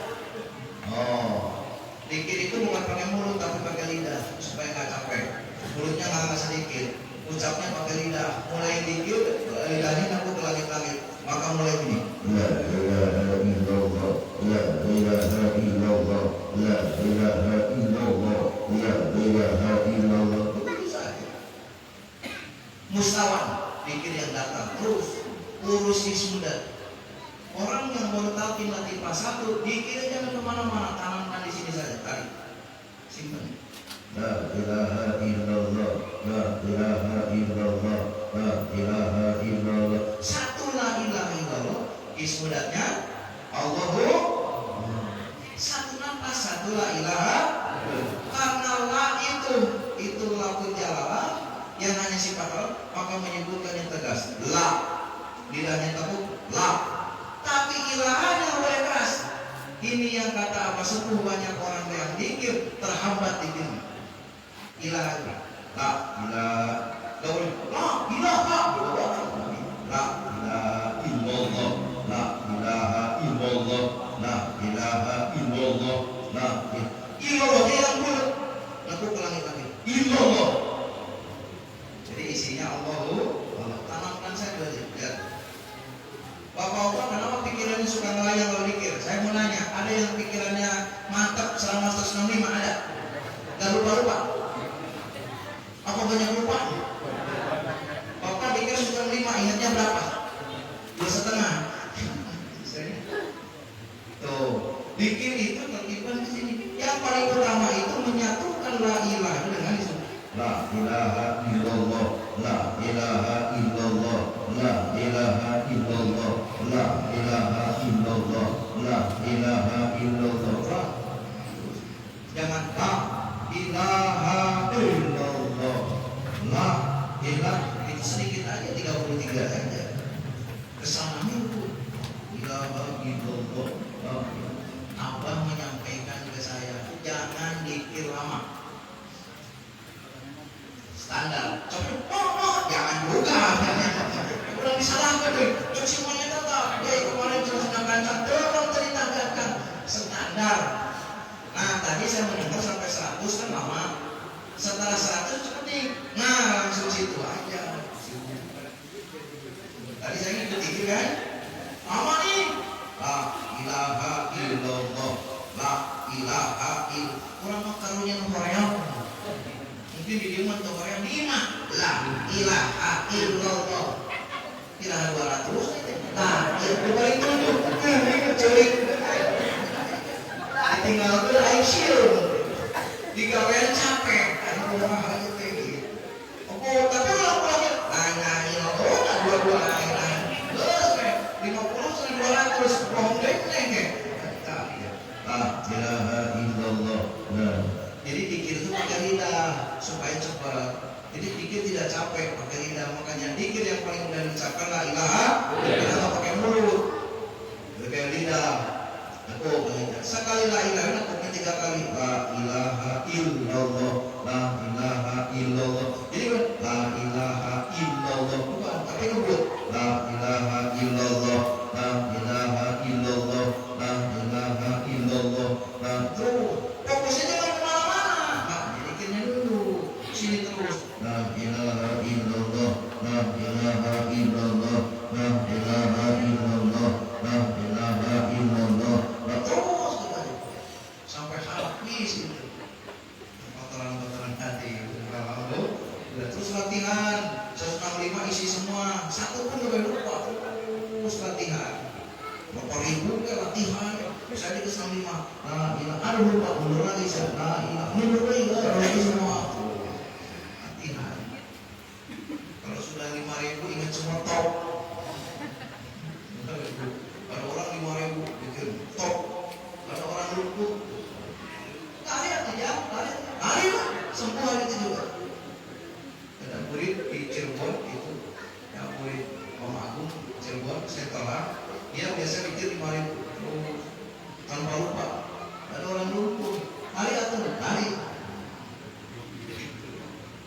Dikir itu bukan pakai mulut tapi pakai lidah supaya nggak capek. Mulutnya nggak sedikit, ucapnya pakai lidah. Mulai dikir, lidahnya nabuk ke langit-langit. Maka mulai ini. La ilaha illallah, la ilaha illallah, la ilaha illallah, la ilaha illallah. Begitu saja. Mustawan, dikir yang datang terus urus sudah. Orang yang baru talqin latifah 1, dikira jangan kemana-mana, tanamkan di sini saja, tarik, simpan. La ilaha illallah, la ilaha illallah, la ilaha illallah. 1 la ilaha illallah, ismudatnya Allahu. 1 nafas, 1 la ilaha. Karena la itu lafuz jalalah yang hanya sifat Allah, maka menyebutkan yang tegas. La, lidahnya tabuk, la. Tapi ilahanya keras. Ini yang kata apa sepuh banyak orang yang dikir terhambat dikir. Ilah, la ilah, la ilaha illallah, la ilaha illallah, la ilaha illallah, la ilaha illallah, la illallah yang bulat. Lalu ulangi lagi. Illallah. Jadi isinya Allahu. Tanamkan saja lihat. Bapak-bapak kenapa pikirannya suka ngelayang kalau dikir? Saya mau nanya, ada yang pikirannya mantap selama 165 ada? Gak lupa-lupa? Apa banyak lupa? Bapak dikir 165, ingatnya berapa? 2,5. Tuh, dikir itu tertiban di sini. Yang paling utama itu menyatukan la ilaha dengan disebut la ilaha illallah, la ilaha illallah, la ilaha illallah, la ilaha illallah, la ilaha illallah. Jangan la ilaha illallah, la ilaha itu sedikit aja 33 saja. Kesana itu ilaha illallah. Abah menyampaikan ke saya, jangan dikir lama. standar. Coba, jangan buka. Udah disalahkan deh. Cuci monyet tetap. Ya kemarin cuma rancang dorong tadi tambahkan standar. Nah tadi saya mendengar sampai 100 kan lama. Setelah 100 seperti, nah langsung situ aja. Tadi saya ngikut dikit kan? Lama nih. La ilaha illallah. La ilaha illallah. Kurang karunya Korea. Mungkin di Diman atau Korea 5. La ilaha illallah. Kira 200. Nah, itu paling tunjuk. Ini celik. Tinggal ke ICU. Di gawean capek. Aduh, mahal kayak gitu. Oh, tapi ulang-ulangnya. Nanyain Allah, dua-dua lain-lain. Terus, 50 sampai 200. Bohong deh, neng. La ilaha illallah. Nah, jadi dikir itu pakai lidah supaya cepat. Jadi dikir tidak capek pakai lidah. Makanya dikir yang paling mudah diucapkan la ilaha illallah pakai mulut, pakai lidah. Aku sekali la ilaha illallah 3 kali la ilaha illallah, la ilaha illallah. Jadi kan la ilaha illallah bukan tapi ngebut la ilaha illallah, la ilaha illallah, la ilaha illallah. Nah terus fokusnya jangan kemana-mana. Nah dikirnya dulu sini terus la ilaha illallah, la ilaha illallah, la ilaha illallah, la ilaha illallah. Nah terus sampai habis itu kotoran-kotoran hati. Terus latihan 165 isi semua, satu pun gak lupa. Terus latihan berapa ribu ke latihan. Saya di 165 nah ini aduh lupa mundur lagi saya nah ini mundur lagi semua latihan. Kalau sudah 5.000 ingat semua top. Ada orang 5.000 bikin top, ada orang luput. Hari semua hari itu juga. Ada murid di Cirebon itu, ya murid Om Agung Cirebon setelah dia biasa bikin 5.000 tanpa lupa. Ada orang lupa. Hari atau hari.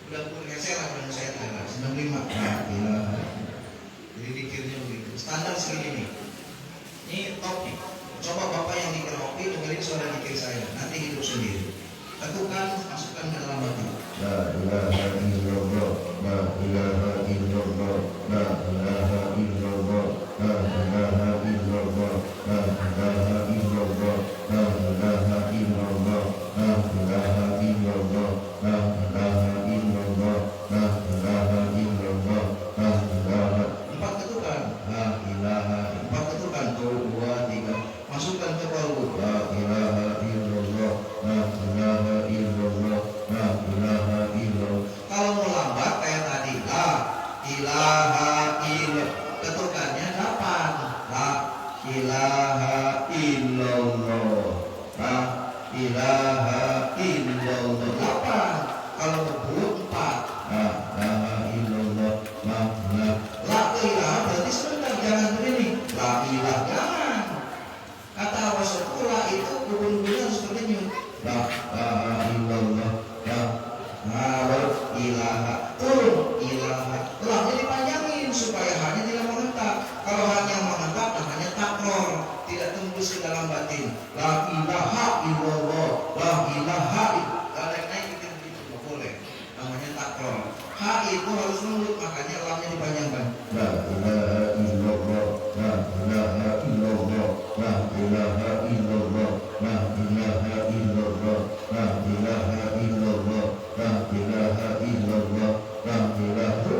Udah geser lah dengan saya tanya 95. Nah, jadi pikirnya begitu. Standar segini nih. Ini top nih. Coba bapak yang dikir kopi dengerin suara dikir saya. Nanti hidup sendiri. Lakukan, masukkan ke dalam hati. La ilaha illallah, la ilaha illallah, la ilaha illallah, la ilaha illallah, la ilaha illallah, la ilaha illallah, la ilaha illallah, la ilaha illallah, la ilaha illallah, la ilaha. 4 ketukan. La ilaha. 4 ketukan. 1, 2, 3. Masukkan ke paru. La ilaha illallah, la ilaha illallah, la ilaha illallah. Kalau mau lambat kayak tadi, la ilaha illallah. Ketukannya 8. La ilaha illallah, la ilaha illallah. 8. Kalau ngebut 4. La ilaha illallah, la ilaha. La ilaha berarti sebentar, jangan begini. La ilaha jangan. Kata Rasulullah itu kubun-kubunnya harus bernyanyi. La ilaha illallah, la ilaha. Turun ilaha. Lamnya dipanjangin supaya hanya tidak mengentak. Kalau hanya mengentak namanya takror, tidak tembus ke dalam batin. La ilaha illallah, la ilaha. Kalau naik itu nggak boleh. Namanya takror. Ha itu harus mulut, makanya lamnya dipanjangkan. La ilaha illallah, la ilaha illallah, la ilaha illallah, la ilaha illallah, la ilaha illallah, la ilaha illallah, la ilaha.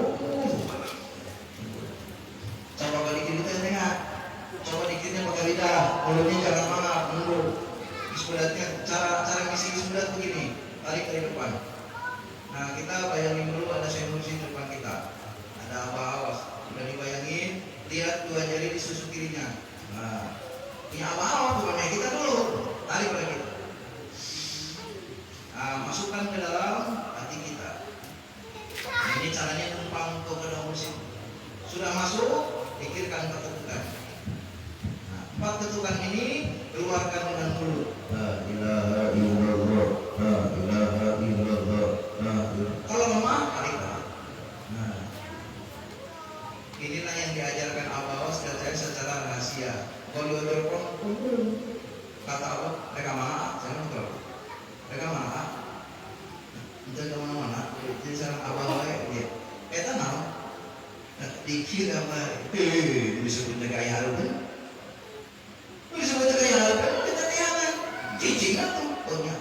Coba balikin kita tengah. Coba dikitnya pakai lidah, mulutnya jangan maaf, mundur. Isbudatnya, cara ngisi isbudat begini, tarik dari depan. Nah kita bayangin dulu ada senursi di depan kita, ada apa awas, udah dibayangin, lihat 2 jari di susu kirinya. Nah, ini apa awas bukan kita dulu, tarik pada kita. Nah, masukkan ke dalam hati kita. Nah, ini caranya numpang ke dalam mesin. Sudah masuk, pikirkan ketukan. Nah, 4 ketukan ini keluarkan dengan mulut. La ilaha illallah, la ilaha illallah, la ilaha. Kalau lemah, tarik. Inilah yang diajarkan Abawas dan saya secara rahasia. Kalau di telepon, kata Allah, mereka mana? Saya nonton. Mereka mana? Entah kemana-mana. Jadi sekarang Abawas dia. Tahu? Dikir apa? Disebut negara Harun. Disebut negara Harun. Kita tiangan. Cicing tuh. Banyak.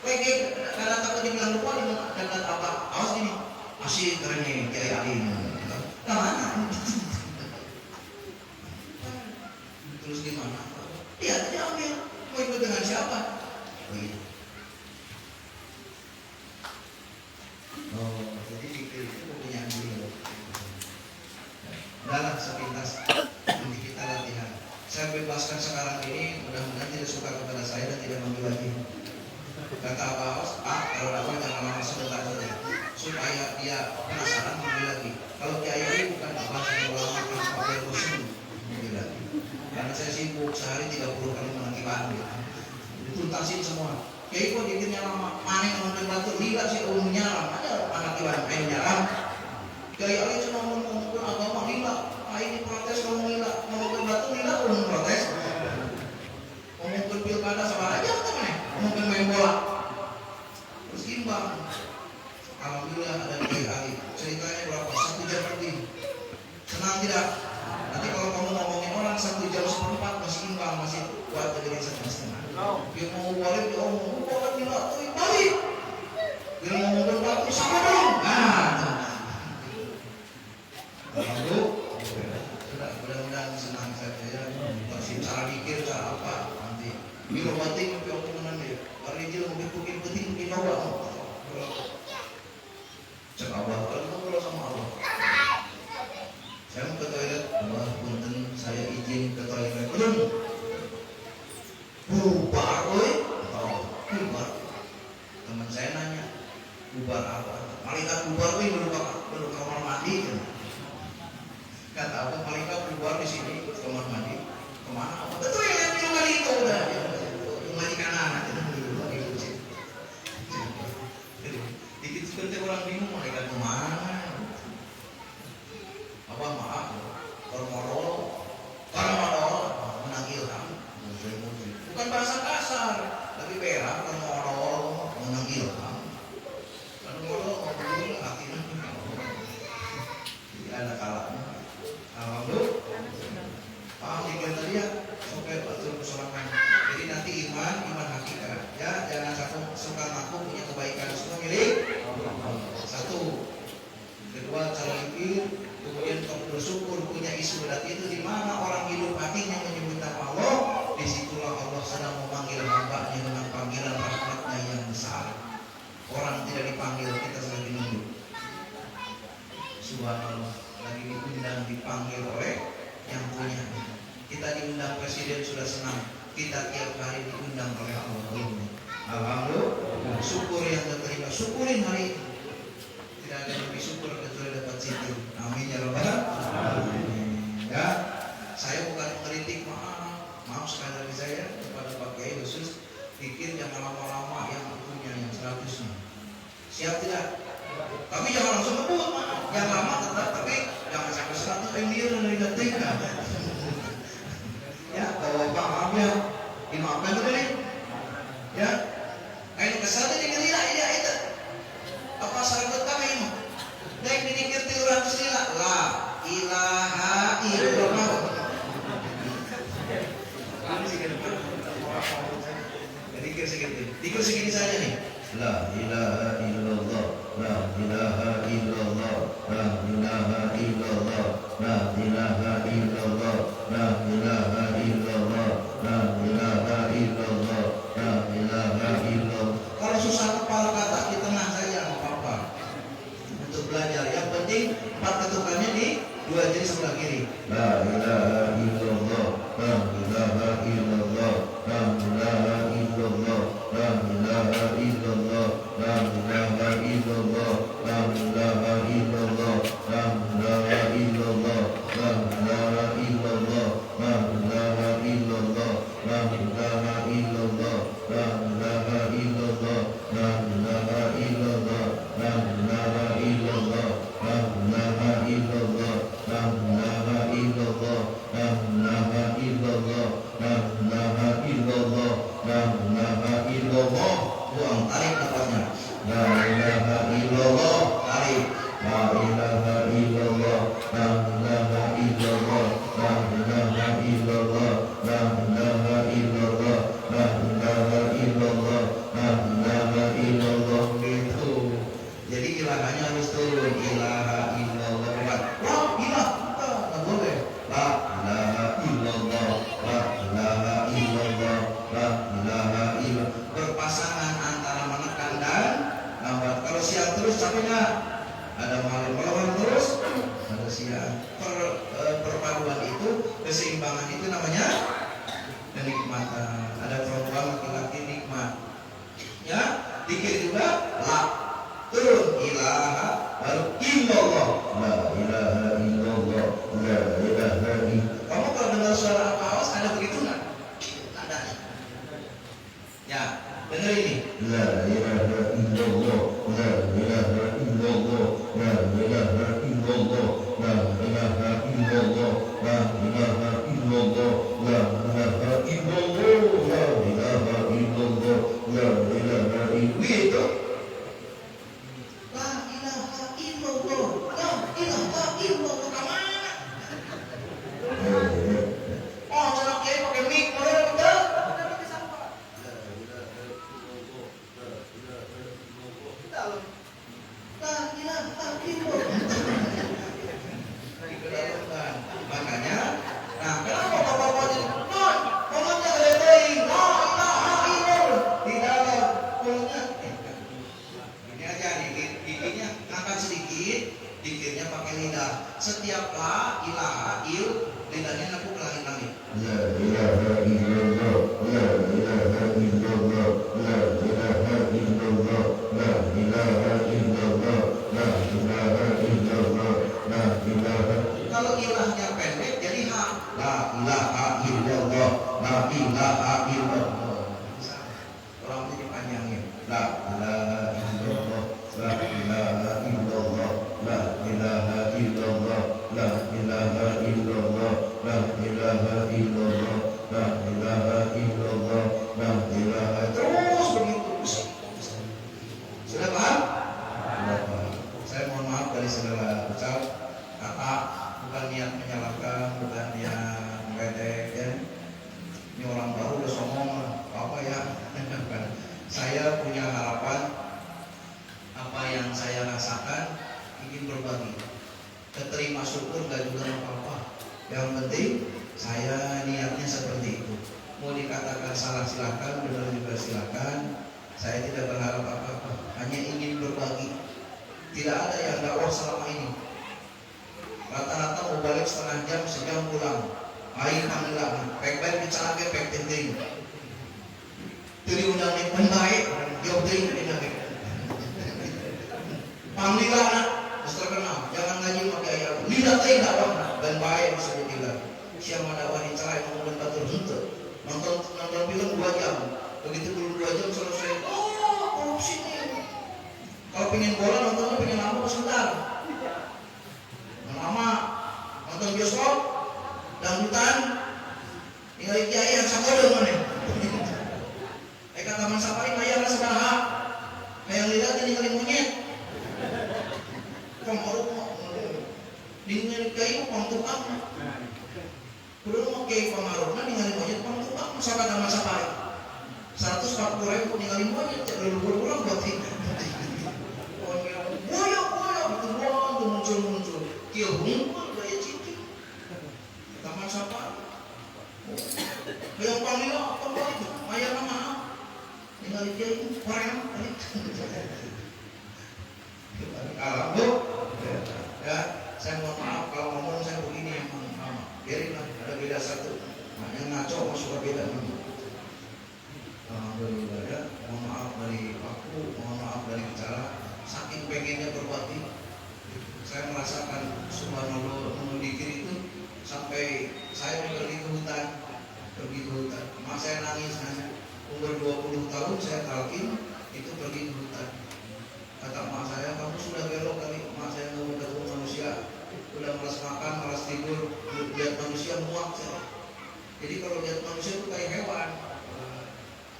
Kayak karena takut dibilang lupa dan kata apa? Awas ini. Masih keren nih Kiai Ali. Mana? Terus gimana? Lihat aja ambil. Mau ikut dengan siapa? Begitu. Oh, jadi dikir itu punya diri. Dalam sepintas nanti kita latihan. Saya bebaskan sekarang ini, mudah-mudahan tidak suka kepada saya dan tidak manggil lagi. Kata Abawas, kalau dapat jangan lama sebentar saja, supaya dia penasaran manggil lagi. Kalau Kiai bukan Abah yang ulama kan pakai kostum manggil lagi. Karena saya sibuk sehari 30 kali mengakibat dituntasin semua. Kiai kok dikirnya lama, mana yang nonton batu, lihat sih umumnya lama ada anak iwan main nyaram. Kiai Ali cuma ngomong agama lila, ini protes ngomong lila, ngomong batu lila, ngomong protes. Ngomong pilkada sama aja teman, ngomong main bola. Terus imbang. Alhamdulillah ada Kiai Ali. Ceritanya berapa? 1 jam lebih. Senang tidak? Nanti kalau kamu ngomongin orang 1 jam 1/4 masih imbang, masih kuat jadi 1,5. Dia mau balik, dia ngomong bola lila, balik. Dia ngomong batu sama dong. Alhamdulillah, mudah-mudahan senang saja ya. Masih cara pikir, cara apa nanti. Bila batin, tapi aku menang dia. Hari dia mau bikin bawa. Cek Allah, kalau ngobrol sama Allah. Saya mau ke toilet, Allah punten, saya izin ke toilet. Belum. Bubar, oi. Bubar. Teman saya nanya, bubar apa? Malaikat bubar, oi, duduk kamar mandi. Kata apa? Malaikat bubar di sini kamar mandi. Kemana? Betul ya, minum kali itu udah. Mandi kanan, dikit seperti orang bingung malaikat kemana? Apa maaf? Kormodol, menagih kamu. Bukan bahasa kasar, tapi berak kormodol menagih kamu. Kormodol ngobrol hatinya. Jadi ada kalanya. Alhamdulillah. Paham dikit tadi ya? Sampai betul kesalahan. Jadi nanti iman hakikat. Ya, jangan suka ngaku punya kebaikan semua milik. Satu. Kedua, cara pikir. Kemudian bersyukur punya isu berarti itu di mana orang hidup hatinya menyebut nama Allah, disitulah Allah sedang memanggil hamba-Nya dengan panggilan rahmat-Nya yang besar. Orang tidak dipanggil, kita lagi nunggu. Subhanallah, lagi diundang dipanggil oleh yang punya. Kita diundang presiden sudah senang, kita tiap hari diundang oleh Allah. Alhamdulillah, syukur yang terima, syukurin hari ini. Tidak ada yang lebih syukur kecuali dapat situ. Amin ya rabbal alamin. Ya, saya bukan mengkritik, maaf sekali lagi saya kepada Pak Kiai khusus pikir jangan lama-lama yang punya yang 100-nya. Siap tidak? Tapi jangan langsung ngebut, yang lama tetap, tapi jangan sampai 100 yang dia dari detik. Ya, kalau paham ya, dimaafkan dulu nih. Ya, kayak kesal jadi gila itu. Apa sahabat kami mah? Daik dikir 300 lila. La ilaha illallah. Dikir segitu. Dikir segini saja nih. La ilaha illallah. La ilaha illallah. La ilaha illallah. La ilaha illallah. La ilaha illallah. La ilaha illallah. La ilaha illallah. Kalau susah kepala kata di tengah saja nggak apa-apa. Untuk belajar yang penting 4 ketukannya di 2 jari sebelah kiri. La ilaha illallah. La ilaha illallah. La ilaha illallah. La ilaha illallah. La ilaha illallah. La ilaha illallah. La ilaha illallah. La ilaha illallah. La ilaha illallah. La ilaha illallah. La ilaha illallah. La ilaha illallah. La ilaha illallah. La ilaha illallah. La ilaha namanya kenikmatan. Ada perempuan laki-laki nikmat. Ya, dikir juga la. Turun ilaha baru illallah. La ilaha illallah. La ilaha illallah. Kamu kalau dengar suara paus ada begitu nggak? Nadanya. Ya, dengar ini. La ilaha illallah. La ilaha illallah. La ilaha illallah. La ilaha illallah. La ilaha illallah. La ilaha illallah. La ilaha illallah. La ilaha illallah. Gitu. La ilaha illallah. La ilaha illallah. Kemana? Oh, cara kiai pakai mic, boleh betul? Makanya, nah kenapa bapak-bapak jadi mulutnya gede teuing, la ilaha illallah di dalam mulutnya. Ini aja nih, giginya ngangkat sedikit, dikirnya pakai lidah. Setiap la ilaha il, lidahnya nepuk langit-langit. La ilaha illallah, la ilaha illallah, la ilaha illallah, la ilaha illallah, la ilaha illallah, la ilaha. Kalau ilahnya pendek jadi ha. La ilaha illallah, la ilaha illallah. Orang itu dipanjangin. La ilaha illallah, la ilaha illallah, la ilaha illallah, la ilaha illallah, la ilaha illallah, la ilaha illallah, la ilaha. Terus begitu. Sudah paham? Sudah paham. Saya mohon maaf dari segala ucap kata, bukan niat menyalahkan, bukan niat meledek ya. Ini orang baru udah sombong apa ya? Saya punya harapan, apa yang saya rasakan ingin berbagi. Keterima syukur gak juga apa-apa. Yang penting saya niatnya seperti itu. Mau dikatakan salah silakan, benar juga silakan. Saya tidak berharap apa-apa, hanya ingin berbagi. Tidak ada yang dakwah selama ini. Rata-rata mau balik setengah jam, sejam pulang. Aing panggilan, baik-baik bicara ke baik ting. Tadi undang yang baik, jauh ting ini. Panggilan, terus terkenal. Jangan ngaji pakai ayat. Lidah ting dakwah, dan baik disebut lidah. Siapa dakwah dicerai ngomongin batur henteu. Nonton film 2 jam. Begitu belum 2 jam selesai. Oh, korupsi nih. Kalau pengen bola nontonnya pengen lama sebentar. Lama nonton bioskop, dangdutan, tinggal kiai yang sakodeng mana? Eka taman safari mayar lah sedaha. Kayak lihat tinggalin monyet. Pemorok dengan kiai pangtukang. Kudu mau kiai pengaruhna ningali monyet pangtukang masalah taman safari. 140.000 ningali monyet, lulur-lulur buat ini. Boyo itu muncul. Kieu hungkul gaya cicing. Taman safari. Yang panggil apa itu? Mayar nama. Ningali kiai koreng balik. Alhamdulillah. Ya, saya mohon maaf kalau ngomong saya begini yang mama. Biarin lah, ada beda satu. Nah, yang ngaco masuk ke beda. Alhamdulillah ya. Mohon maaf dari aku, mohon maaf dari bicara. Saking pengennya berbagi, saya merasakan subhanallah menudikir itu sampai saya pergi ke hutan. Mak saya nangis hanya umur 20 tahun saya talkin itu pergi ke hutan. Kata mak saya, kamu sudah belok kali. Mak saya nggak mau ketemu manusia, udah malas makan, malas tidur, lihat manusia muak saya. Jadi kalau lihat manusia itu kayak hewan.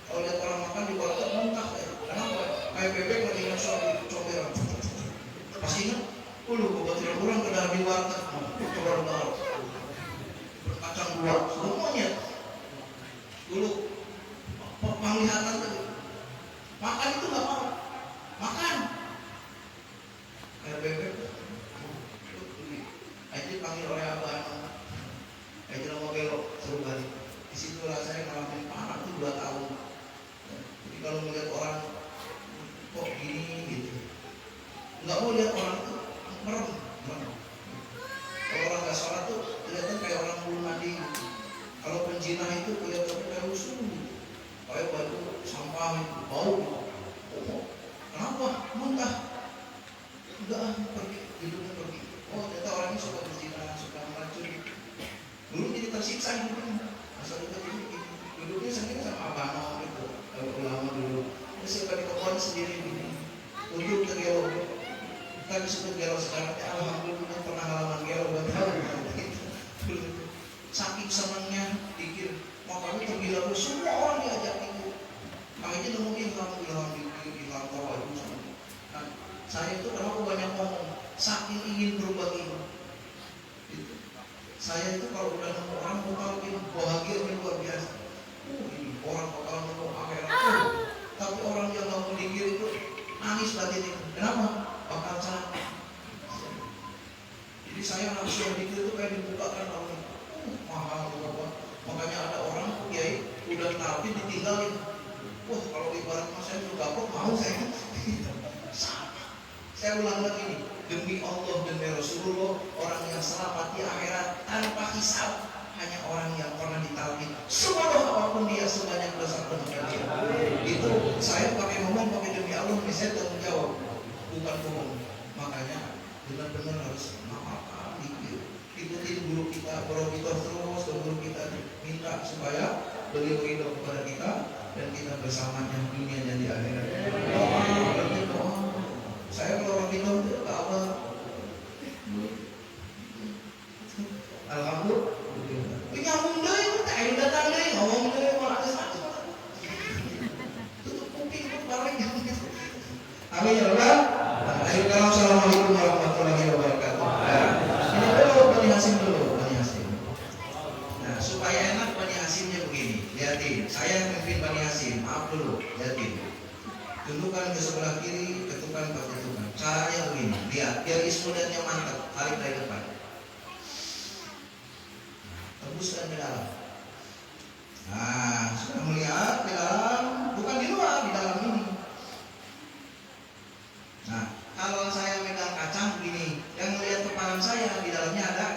Kalau lihat orang makan di warteg muntah ya. Kenapa? Kayak bebek lagi nyosor di comberan. Pas ingat, kebetulan pulang ke dalam di warteg, coba kacang 2, semuanya. Dulu penglihatan tadi, makan itu nggak mau, makan. Kayak bebek. Aja panggil oleh abang. Aja mau belok, suruh balik. Disitulah saya ngalamin panah itu 2 tahun. Jadi kalau melihat orang kok gini gitu, nggak mau lihat orang itu merem. Kalau orang nggak sholat tuh disiksa hidupnya. Masa kita duduknya sendiri sama abang itu, ulama dulu. Terus suka di kebun sendiri gini, untuk ke gelo. Kita disebut gelo sekarang, alhamdulillah pernah halaman gelo buat tahu. Saking senangnya pikir, makanya tergila semua orang diajak itu. Makanya nemuin kamu hilang tawa itu sama. Nah, saya itu kenapa banyak ngomong, saking ingin berbagi. Saya itu kalau udah nemu orang bakal bahagia luar biasa. Ini orang bakal nemu akhirat. Tapi orang yang nggak mikir itu nangis batin itu. Kenapa? Bakal salah. Jadi saya langsung mikir itu kayak dibukakan Allah. Mahal berapa? Makanya ada orang kiai udah narapin ditinggalin. Wah kalau ibarat mas saya juga kok mau saya. Sama. Saya ulang lagi nih. Demi Allah demi Rasulullah, orang yang selamat di akhirat tanpa hisab hanya orang yang pernah ditalkin sebodoh apapun dia, sebanyak dosa penuhnya dia. Itu saya pakai ngomong pakai demi Allah, ini saya tanggung jawab, bukan bohong. Makanya benar-benar harus apa ikutin guru kita, kalau kita terus ke guru kita minta supaya beliau hidup kepada kita dan kita bersamanya dunia dan di akhirat. Saya kalau orang minum itu apa? Alhamdulillah. Nyambung deh, tak datang deh, ngomong deh, malah kesana. Tutup kuping, tutup balik. Amin ya Allah. Assalamualaikum warahmatullahi wabarakatuh. Ini dulu Bani Hasim dulu, Bani Hasim. Nah supaya enak Bani Hasimnya begini, lihatin. Saya yang memimpin Bani Hasim, maaf dulu, lihatin. Tundukkan ke sebelah kiri, ketukan ke ketukan. Caranya begini, lihat, biar ismudannya mantap, tarik dari depan. Tembuskan ke dalam. Nah, sudah melihat ke dalam, bukan di luar, di dalam ini. Nah, kalau saya megang kacang begini, yang melihat kepala saya di dalamnya ada.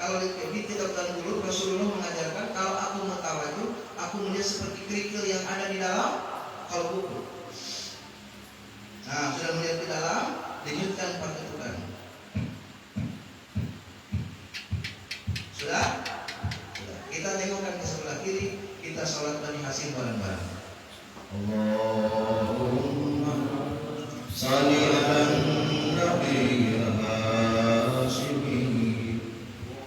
Kalau di kitab dulu Rasulullah mengajarkan, kalau aku mutawajjuh, aku melihat seperti kerikil yang ada di dalam kalbuku. Nah, sudah melihat ke dalam, lanjutkan perketukan. Sudah? Sudah. Kita tengokkan ke sebelah kiri, kita sholat Bani Hasim bareng-bareng. Allahumma shalli ala nabiyil Hashimi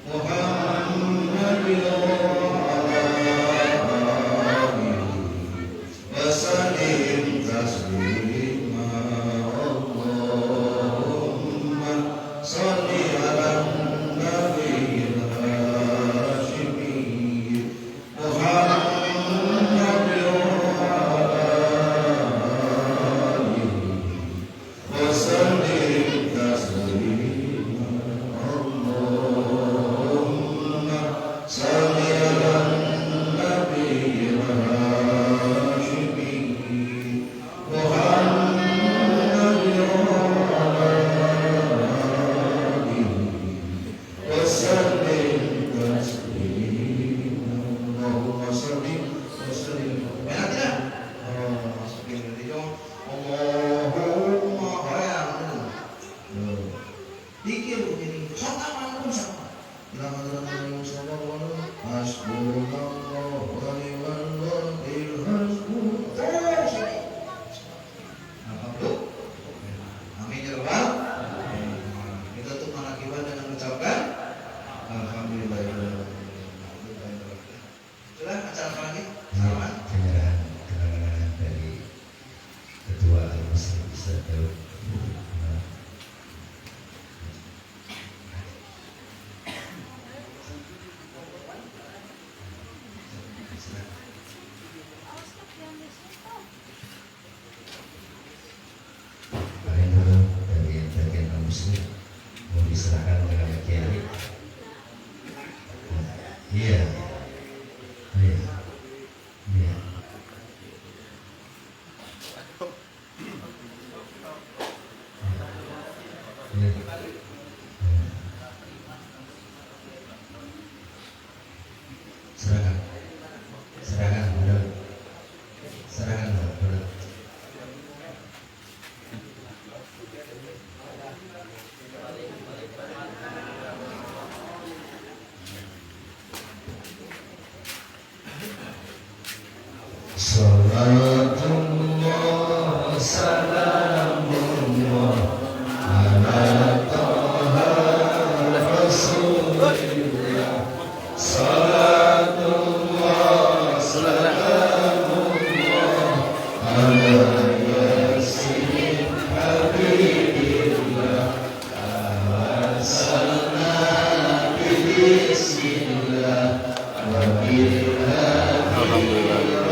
Muhammadin wa ala alihi wa sallim taslima. Salli ala nabiyil Hashimi Muhammad wa ala alihi wa sallim taslima. Allahumma salli ala nabiyil Hashimi Muhammad Salatullah salamullah ala Taha Rasulillah. Salatullah salamullah ala Yasin Habibillah. Awasalna bismillah wa billah. Alhamdulillah.